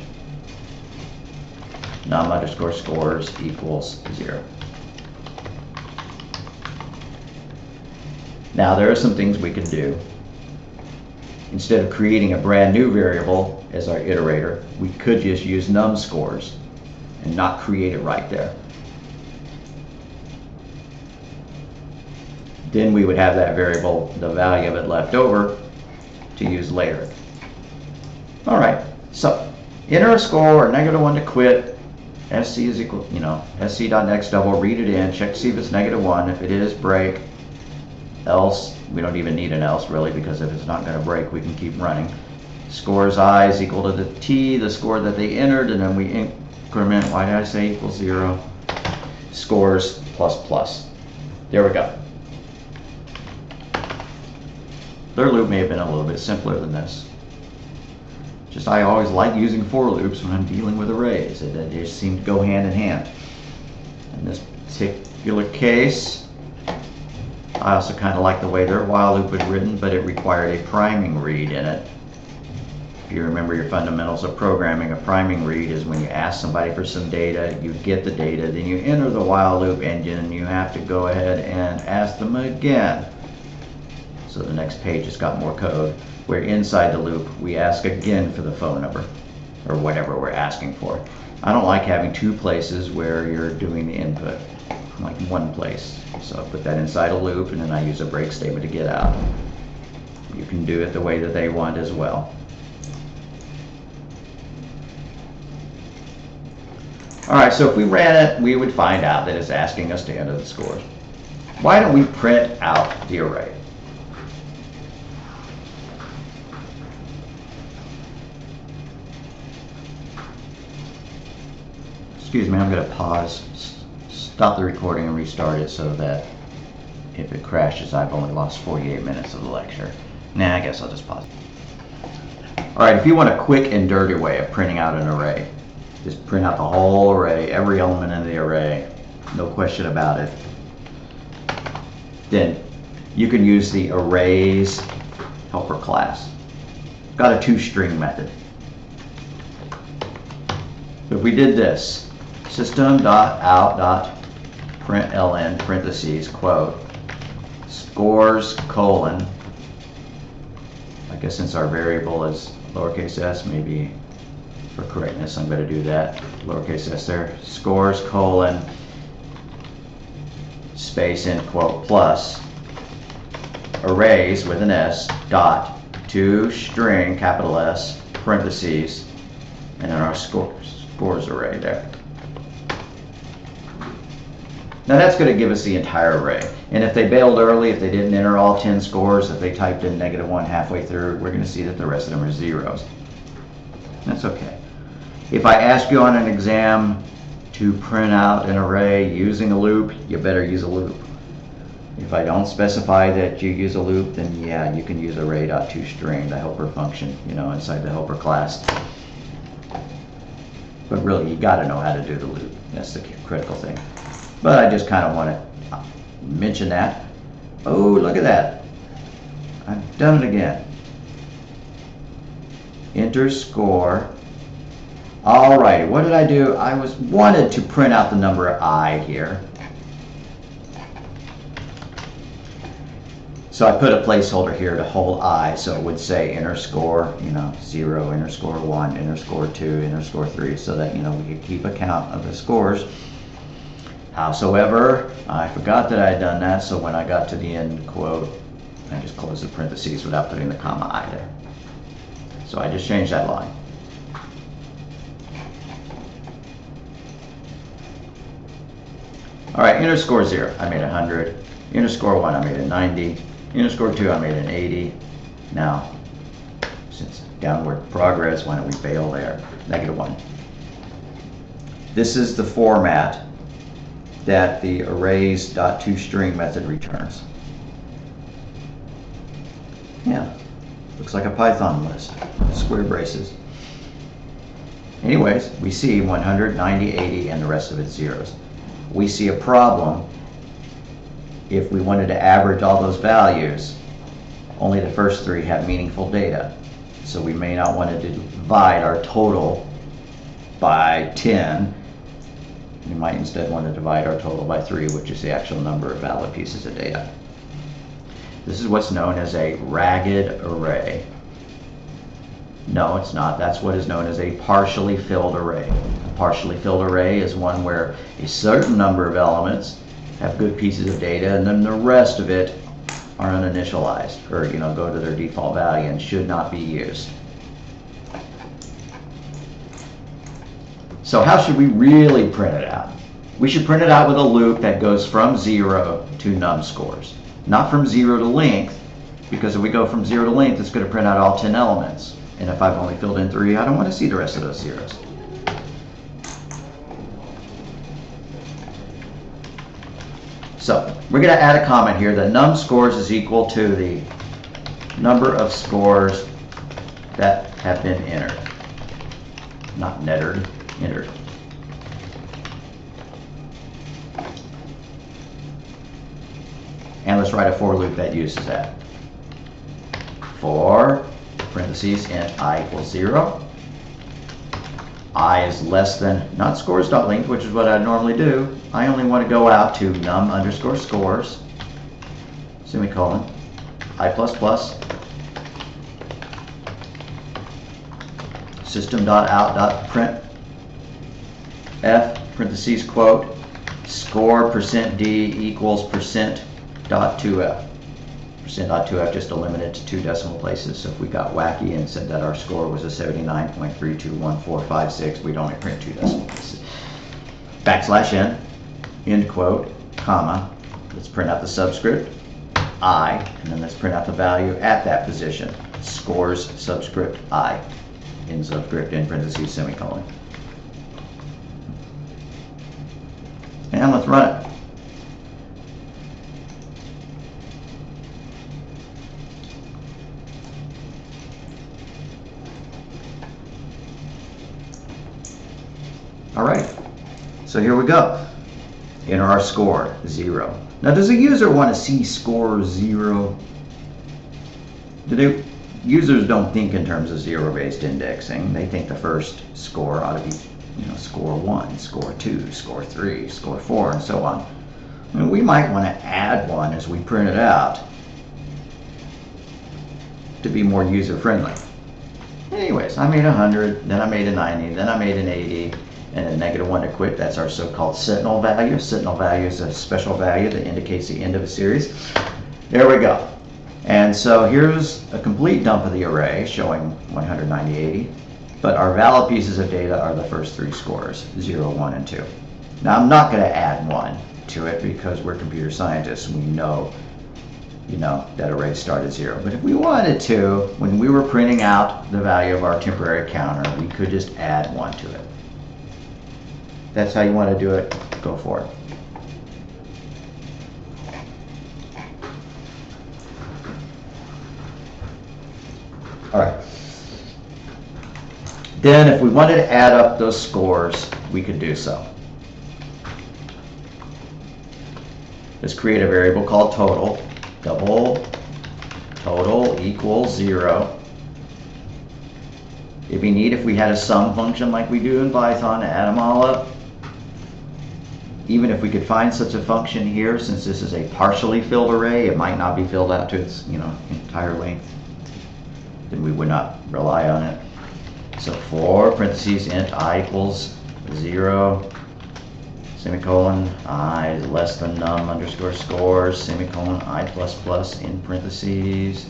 Num underscore scores equals 0. Now there are some things we can do. Instead of creating a brand new variable as our iterator, we could just use num scores and not create it right there. Then we would have that variable, the value of it left over to use later. All right, so enter a score or -1 to quit. SC is equal, sc.next double, read it in, check to see if it's -1. If it is, break. Else, we don't even need an else really, because if it's not going to break, we can keep running. Scores I is equal to the T, the score that they entered, and then we increment, why did I say equals 0? Scores plus plus. There we go. Their loop may have been a little bit simpler than this. Just I always like using for loops when I'm dealing with arrays. They just seem to go hand in hand. In this particular case, I also kind of like the way their while loop was written, but it required a priming read in it. If you remember your fundamentals of programming, a priming read is when you ask somebody for some data, you get the data, then you enter the while loop engine, and you have to go ahead and ask them again. So the next page has got more code, where inside the loop, we ask again for the phone number, or whatever we're asking for. I don't like having two places where you're doing the input. I like one place. So I put that inside a loop, and then I use a break statement to get out. You can do it the way that they want as well. All right, so if we ran it, we would find out that it's asking us to enter the scores. Why don't we print out the array? Excuse me, I'm going to pause, stop the recording and restart it so that if it crashes, I've only lost 48 minutes of the lecture. Nah, I guess I'll just pause. All right, if you want a quick and dirty way of printing out an array, just print out the whole array, every element in the array, no question about it. Then you can use the arrays helper class. Got a toString method. If we did this, system.out.println parentheses quote scores colon, I guess since our variable is lowercase s, maybe for correctness I'm going to do that, lowercase s there, scores colon space end quote plus arrays with an s dot toString capital S parentheses and then our scores array there. Now that's going to give us the entire array. And if they bailed early, if they didn't enter all 10 scores, if they typed in -1 halfway through, we're going to see that the rest of them are zeros. That's okay. If I ask you on an exam to print out an array using a loop, you better use a loop. If I don't specify that you use a loop, then yeah, you can use array.toString, the helper function, inside the helper class. But really, you got to know how to do the loop. That's the critical thing. But I just kind of want to mention that. Oh, look at that. I've done it again. Enter score. All right, what did I do? I wanted to print out the number I here. So I put a placeholder here to hold I, so it would say enter score, 0, enter score 1, enter score 2, enter score 3, so that, we could keep account of the scores. Howsoever, I forgot that I had done that, so when I got to the end quote, I just close the parentheses without putting the comma I there. So I just changed that line. All right, inner score 0, I made 100. Inner score 1, I made a 90. Inner score 2, I made an 80. Now, since downward progress, why don't we fail there? -1. This is the format that the arrays.toString method returns. Yeah, looks like a Python list, square braces. Anyways, we see 100, 90, 80, and the rest of it's zeros. We see a problem if we wanted to average all those values. Only the first 3 have meaningful data. So we may not want to divide our total by 10. We might instead want to divide our total by 3, which is the actual number of valid pieces of data. This is what's known as a ragged array. No, it's not. That's what is known as a partially filled array. A partially filled array is one where a certain number of elements have good pieces of data, and then the rest of it are uninitialized, or go to their default value and should not be used. So how should we really print it out? We should print it out with a loop that goes from 0 to num scores, not from 0 to length, because if we go from 0 to length, it's going to print out all 10 elements. And if I've only filled in 3, I don't want to see the rest of those zeros. So we're going to add a comment here that num scores is equal to the number of scores that have been entered. Not nettered, entered. And let's write a for loop that uses that. For, parentheses, int I equals 0. I is less than, not scores.length, which is what I normally do. I only want to go out to num underscore scores, semicolon, I++, system.out.print, f, parentheses, quote, score %d equals %.2f. %.2f just to limit it to 2 decimal places. So if we got wacky and said that our score was a 79.321456, we'd only print 2 decimal places. \n, end quote, comma. Let's print out the subscript, I, and then let's print out the value at that position. Scores subscript I, in subscript, in parentheses, semicolon. And let's run it. All right, so here we go. Enter our score, 0. Now, does the user want to see score 0? Users don't think in terms of zero-based indexing. They think the first score ought to be, score 1, score 2, score 3, score 4, and so on. I mean, we might want to add 1 as we print it out to be more user-friendly. Anyways, I made 100, then I made a 90, then I made an 80, and a -1 to quit. That's our so-called sentinel value. Sentinel value is a special value that indicates the end of a series. There we go. And so here's a complete dump of the array showing 100, 90, 80. But our valid pieces of data are the first 3 scores, 0, 1, and 2. Now I'm not going to add 1 to it because we're computer scientists. We know, that arrays start at 0. But if we wanted to, when we were printing out the value of our temporary counter, we could just add 1 to it. That's how you want to do it, go for it. All right. Then if we wanted to add up those scores, we could do so. Let's create a variable called total. Double total equals 0. It'd be neat if we had a sum function like we do in Python to add them all up. Even if we could find such a function here, since this is a partially filled array, it might not be filled out to its entire length, then we would not rely on it. So for parentheses int I equals 0, semicolon, I is less than num underscore scores, semicolon, I plus plus in parentheses,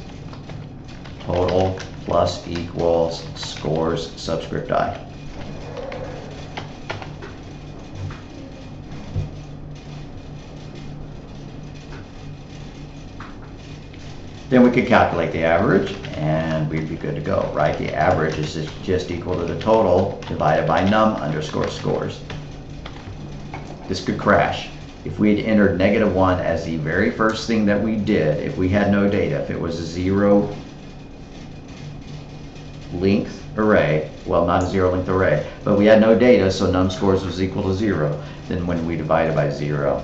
total plus equals scores subscript I. Then we could calculate the average and we'd be good to go, right? The average is just equal to the total divided by num underscore scores. This could crash. If we had entered -1 as the very first thing that we did, if we had no data, if it was a 0 length array, well, not a 0 length array, but we had no data, so num scores was equal to 0, then when we divided by 0,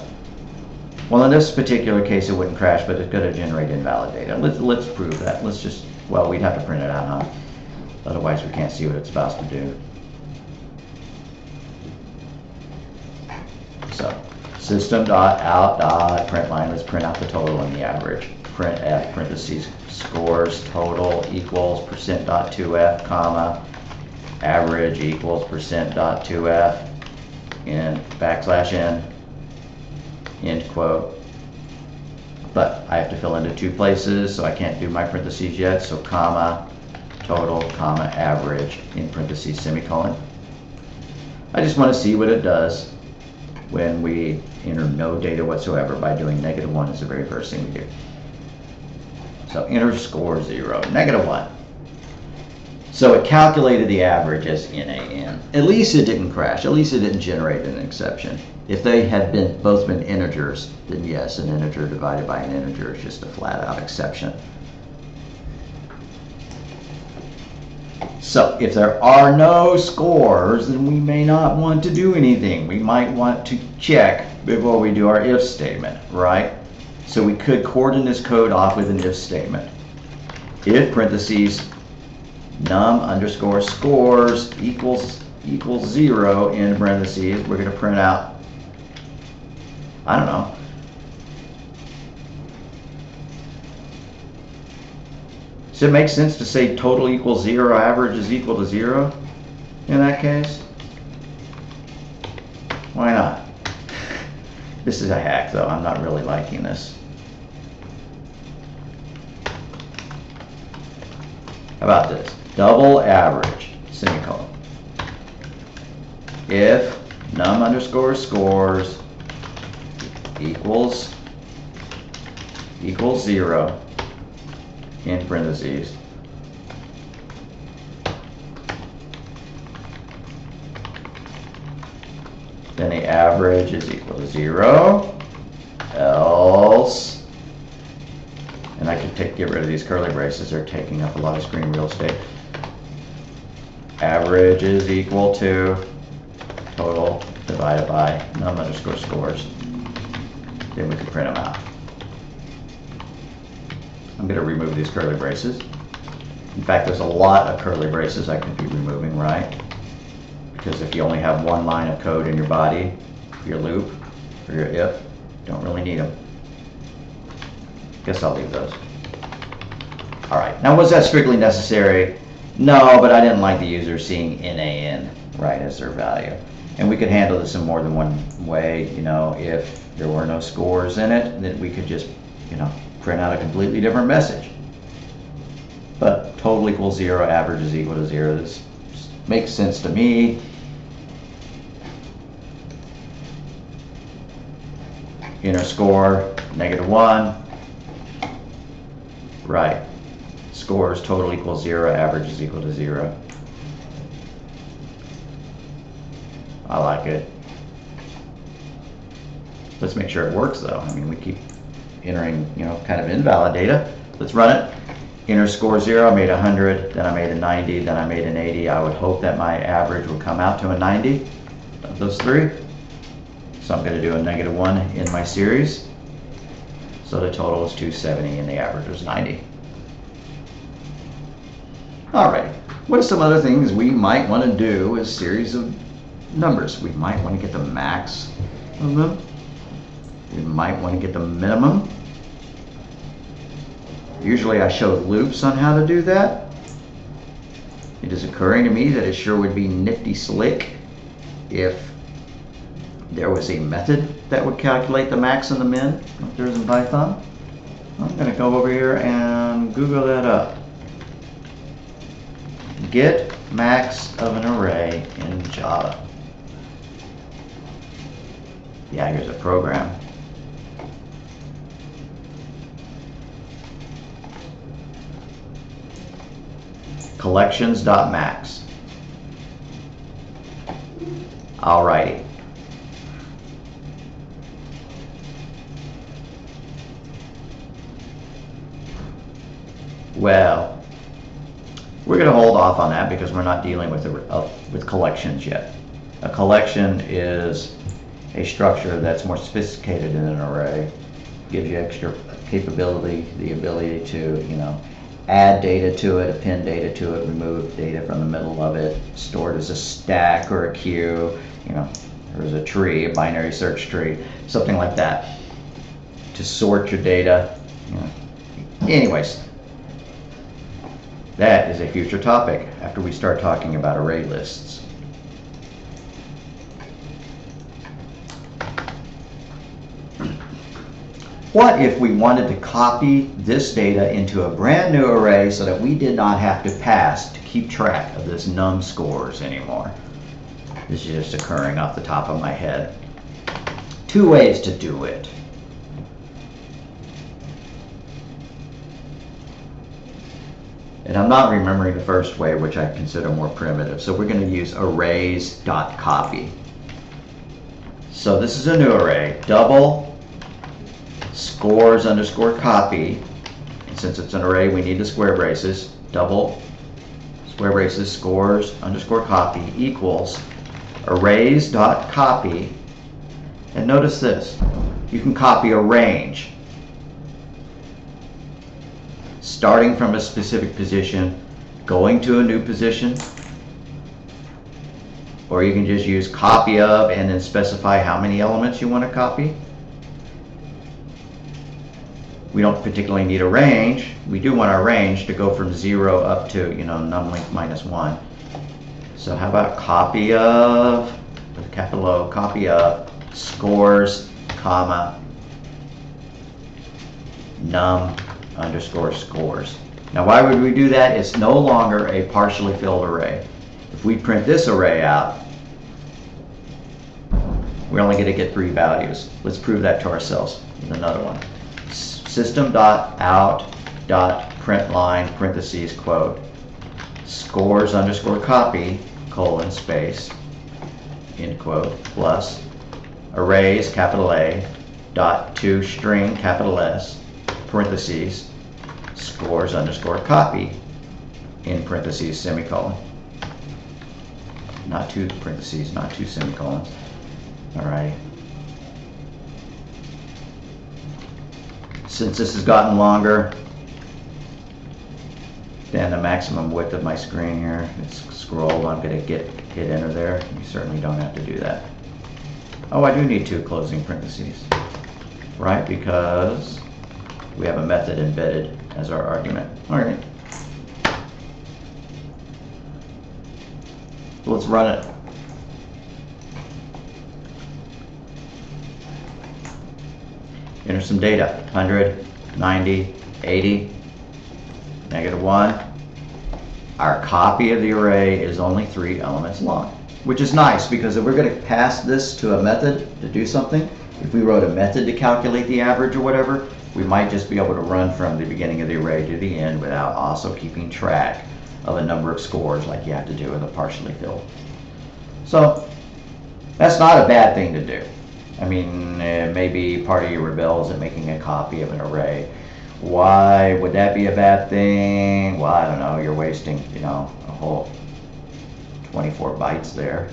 well, in this particular case, it wouldn't crash, but it's going to generate invalid data. Let's prove that. Let's just, well, we'd have to print it out, huh? Otherwise, we can't see what it's supposed to do. So, system.out.println, let's print out the total and the average. Print f parentheses scores total equals %.2f, comma, average equals %.2f in \n. End quote. But I have to fill into 2 places, so I can't do my parentheses yet. So comma, total, comma, average in parentheses, semicolon. I just want to see what it does when we enter no data whatsoever by doing -1 is the very first thing we do. So enter score 0, -1. So it calculated the average as NaN. At least it didn't crash. At least it didn't generate an exception. If they had both been integers, then yes, an integer divided by an integer is just a flat-out exception. So if there are no scores, then we may not want to do anything. We might want to check before we do our if statement, right? So we could cordon this code off with an if statement. If parentheses num underscore scores equals 0 in parentheses, we're going to print out, I don't know, does it make sense to say total equals 0, average is equal to 0 in that case? Why not? This is a hack though, I'm not really liking this. How about this? Double average, semicolon. If num underscore scores equals 0 in parentheses, then the average is equal to 0, else, and I can get rid of these curly braces, they're taking up a lot of screen real estate. Average is equal to total divided by num underscore scores. Then we can print them out. I'm going to remove these curly braces. In fact, there's a lot of curly braces I could be removing, right? Because if you only have one line of code in your body, your loop, or your if, don't really need them. Guess I'll leave those. All right, now was that strictly necessary? No, but I didn't like the user seeing NaN, right, as their value. And we could handle this in more than one way. You know, if there were no scores in it, then we could just, you know, print out a completely different message. But total equals 0, average is equal to 0. This makes sense to me. Inner score, -1. Right. Scores total equals 0, average is equal to 0. I like it. Let's make sure it works though. I mean, we keep entering, you know, kind of invalid data. Let's run it. Inner score 0, I made 100, then I made a 90, then I made an 80. I would hope that my average would come out to a 90 of those 3. So I'm going to do a -1 in my series. So the total is 270 and the average was 90. Alright, what are some other things we might want to do with a series of numbers? We might want to get the max of them. We might want to get the minimum. Usually I show loops on how to do that. It is occurring to me that it sure would be nifty slick if there was a method that would calculate the max and the min, like there's in Python. I'm going to go over here and Google that up. Get max of an array in Java. Yeah, here's a program. Collections.max. Alrighty. Well, we're going to hold off on that because we're not dealing with collections yet. A collection is a structure that's more sophisticated in an array. Gives you extra capability, the ability to, add data to it, append data to it, remove data from the middle of it, store it as a stack or a queue, or as a tree, a binary search tree, something like that, to sort your data. Anyways, that is a future topic after we start talking about array lists. What if we wanted to copy this data into a brand new array so that we did not have to pass to keep track of this num scores anymore? This is just occurring off the top of my head. Two ways to do it. And I'm not remembering the first way, which I consider more primitive. So we're going to use arrays.copy. So this is a new array, double scores underscore copy. And since it's an array, we need the square braces. Double square braces scores underscore copy equals arrays.copy. And notice this, you can copy a range starting from a specific position, going to a new position, or you can just use copy of and then specify how many elements you want to copy. We don't particularly need a range. We do want our range to go from 0 up to, num length minus 1. So how about copy of, with a capital O, copy of scores, comma, num underscore scores. Now why would we do that? It's no longer a partially filled array. If we print this array out, we're only going to get 3 values. Let's prove that to ourselves with another one. System.out.println parentheses quote scores underscore copy colon space end quote plus arrays capital A dot to string capital S parentheses scores underscore copy in parentheses semicolon. Not 2 parentheses, not 2 semicolons. Alright. Since this has gotten longer than the maximum width of my screen here, it's scrolled, I'm going to hit enter there. You certainly don't have to do that. Oh, I do need 2 closing parentheses, right? Because we have a method embedded as our argument. All right. Let's run it. Enter some data, 100, 90, 80, -1. Our copy of the array is only 3 elements long, which is nice because if we're going to pass this to a method to do something, if we wrote a method to calculate the average or whatever, we might just be able to run from the beginning of the array to the end without also keeping track of a number of scores like you have to do with a partially filled. So that's not a bad thing to do. I mean, maybe part of your rebels at making a copy of an array. Why would that be a bad thing? Well, I don't know. You're wasting, a whole 24 bytes there,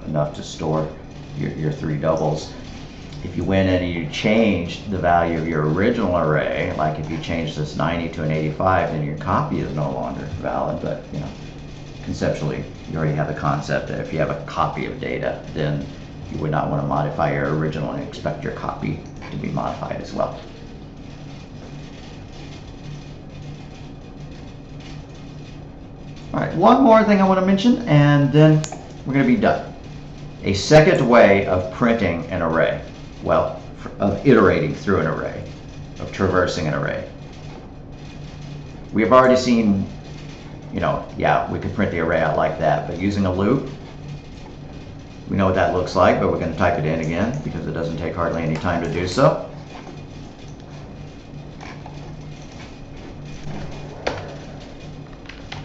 enough to store your 3 doubles. If you went in and you changed the value of your original array, like if you changed this 90 to an 85, then your copy is no longer valid. But, conceptually, you already have the concept that if you have a copy of data, then you would not want to modify your original and expect your copy to be modified as well. All right, one more thing I want to mention, and then we're going to be done. A second way of printing an array, well, of iterating through an array, of traversing an array. We have already seen, yeah, we could print the array out like that, but using a loop, we know what that looks like, but we're going to type it in again because it doesn't take hardly any time to do so.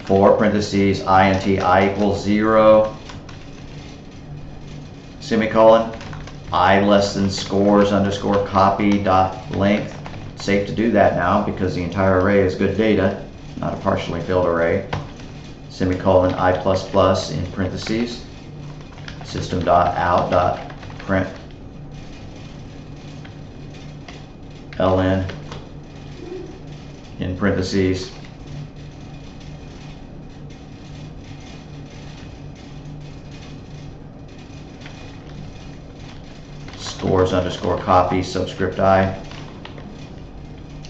For parentheses, int I equals 0, semicolon, I less than scores underscore copy dot length. Safe to do that now because the entire array is good data, not a partially filled array. Semicolon, I plus plus in parentheses, system dot out dot print ln in parentheses, scores underscore copy subscript I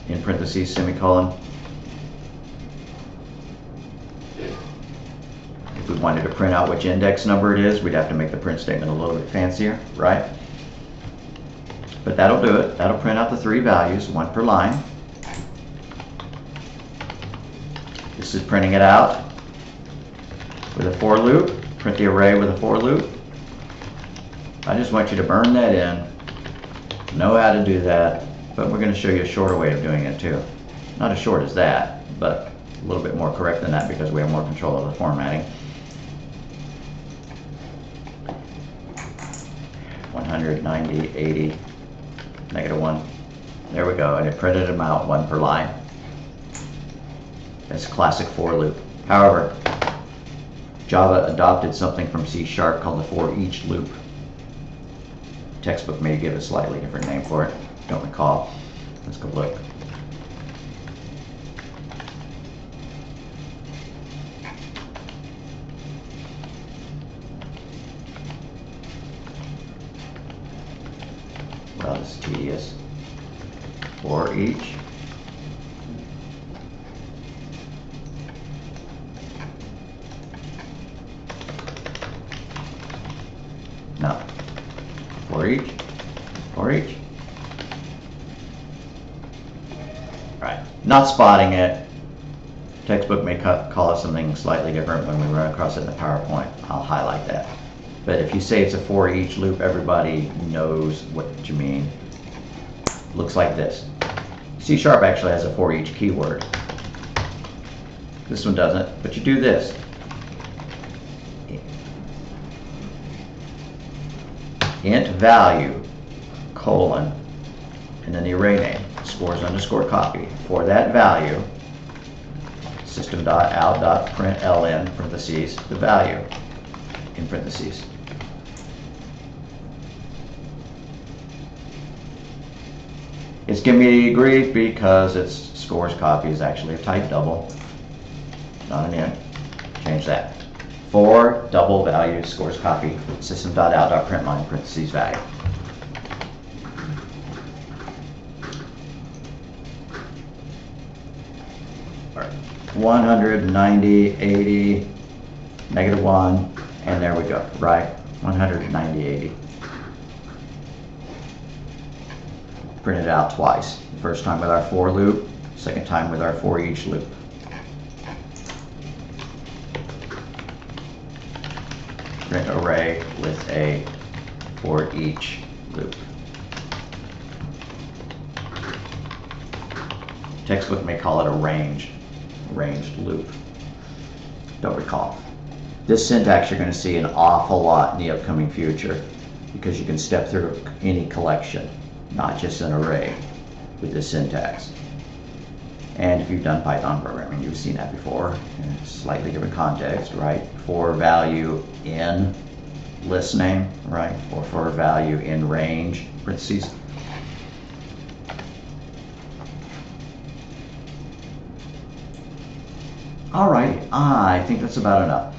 in parentheses, semicolon. If we wanted to print out which index number it is, we'd have to make the print statement a little bit fancier, right? But that'll do it. That'll print out the 3 values, 1 per line. This is printing it out with a for loop. Print the array with a for loop. I just want you to burn that in, know how to do that, but we're going to show you a shorter way of doing it too. Not as short as that, but a little bit more correct than that because we have more control of the formatting. 190, 80, -1. There we go, and it printed them out 1 per line. That's a classic for loop. However, Java adopted something from C# called the for each loop. Textbook may give a slightly different name for it. Don't recall. Let's go look. Well, this is tedious. For each. No. For each. For each. Right. Not spotting it. Textbook may call it something slightly different when we run across it in the PowerPoint. I'll highlight that. But if you say it's a for each loop, everybody knows what you mean. Looks like this. C# actually has a for each keyword. This one doesn't, but you do this. Int value, colon, and then the array name, scores underscore copy. For that value, system.out.println, parentheses, the value, in parentheses. It's giving me grief because its scores copy is actually a type double, not an int. Change that. For double value scores copy, system.out.println, parentheses, value. All right. 190, 80, -1, and there we go, right? 190, 80. Print it out twice. The first time with our for loop, second time with our for each loop. Print array with a for each loop. Textbook may call it a ranged loop. Don't recall. This syntax you're going to see an awful lot in the upcoming future because you can step through any collection, not just an array, with this syntax. And if you've done Python programming, you've seen that before in a slightly different context, right? For value in list name, right? Or for value in range, parentheses. All right, I think that's about enough.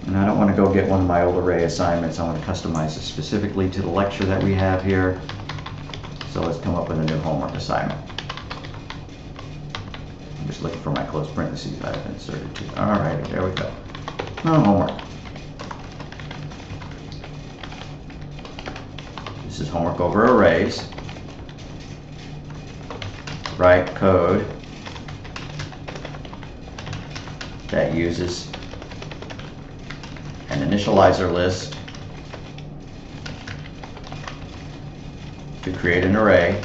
And I don't want to go get one of my old array assignments. I want to customize it specifically to the lecture that we have here. So let's come up with a new homework assignment. I'm just looking for my close parentheses that I've inserted to. All right, there we go. No homework. This is homework over arrays. Write code that uses an initializer list to create an array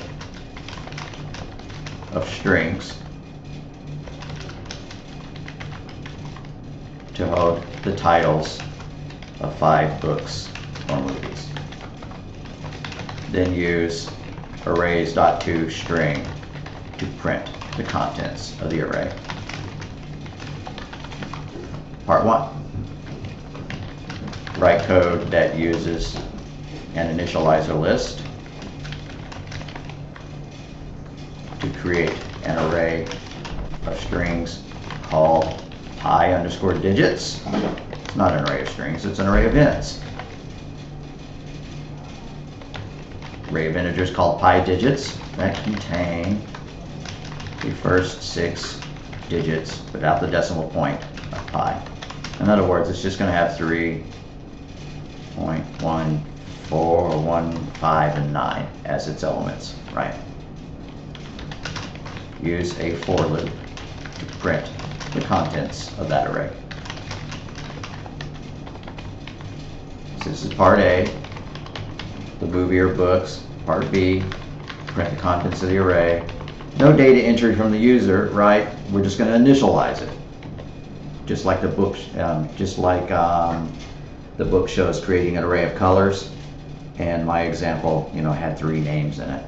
of strings to hold the titles of 5 books or movies. Then use arrays.toString to print the contents of the array. Part 1. Write code that uses an initializer list to create an array of strings called pi_digits. It's not an array of strings, it's an array of ints. Array of integers called pi digits that contain the first 6 digits without the decimal point of pi. In other words, it's just going to have 3.14, 15, and 9 as its elements, right? Use a for loop to print the contents of that array. So this is part A, the movie or books. Part B, print the contents of the array. No data entry from the user, right? We're just going to initialize it. Just like the book, the book shows creating an array of colors. And my example, had 3 names in it: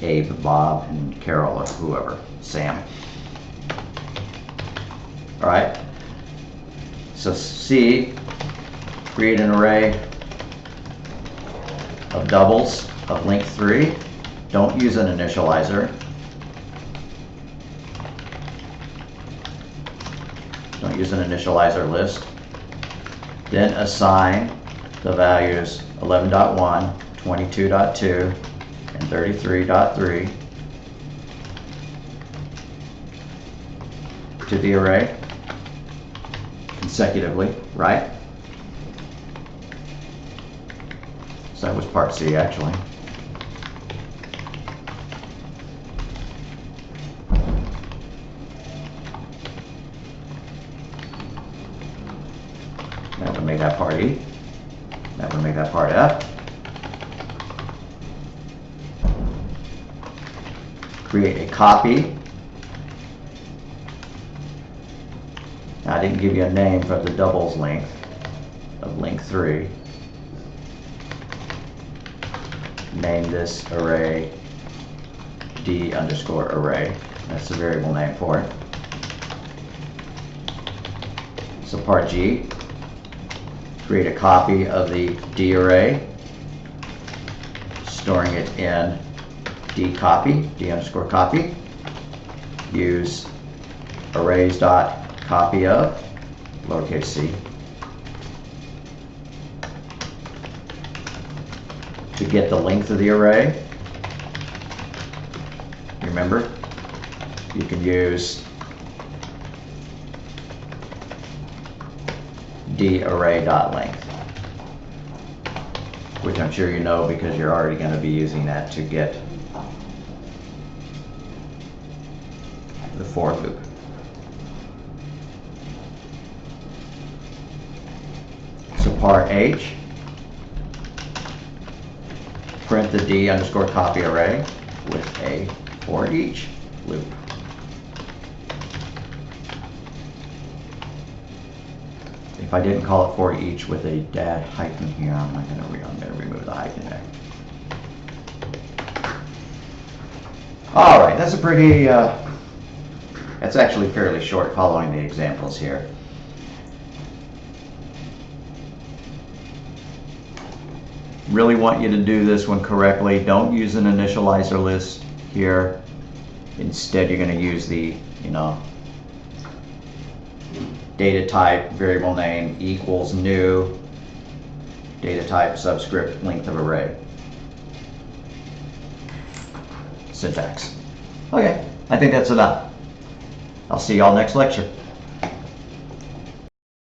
Abe, Bob, and Carol, or whoever, Sam. All right. So C, create an array of doubles of length 3. Don't use an initializer. Don't use an initializer list. Then assign the values 11.1, 22.2, and 33.3 to the array consecutively, right? So that was part C, actually. That would make that part E. That would make that part F. Create a copy. Now, I didn't give you a name for the doubles length of length 3. Name this array D_array. That's the variable name for it. So part G, create a copy of the D array, storing it in D_copy. Use arrays.copyOf, lowercase c, to get the length of the array. Remember, you can use darray.length, which I'm sure you know because you're already going to be using that to get the for loop. So part H, print the D_copy array with a for each loop. If I didn't call it for each with a hyphen here, I'm going to remove the hyphen there. All right, that's a pretty, that's actually fairly short following the examples here. Really want you to do this one correctly. Don't use an initializer list here. Instead, you're going to use the, data type, variable name equals new, data type, subscript, length of array. Syntax. Okay, I think that's enough. I'll see y'all next lecture.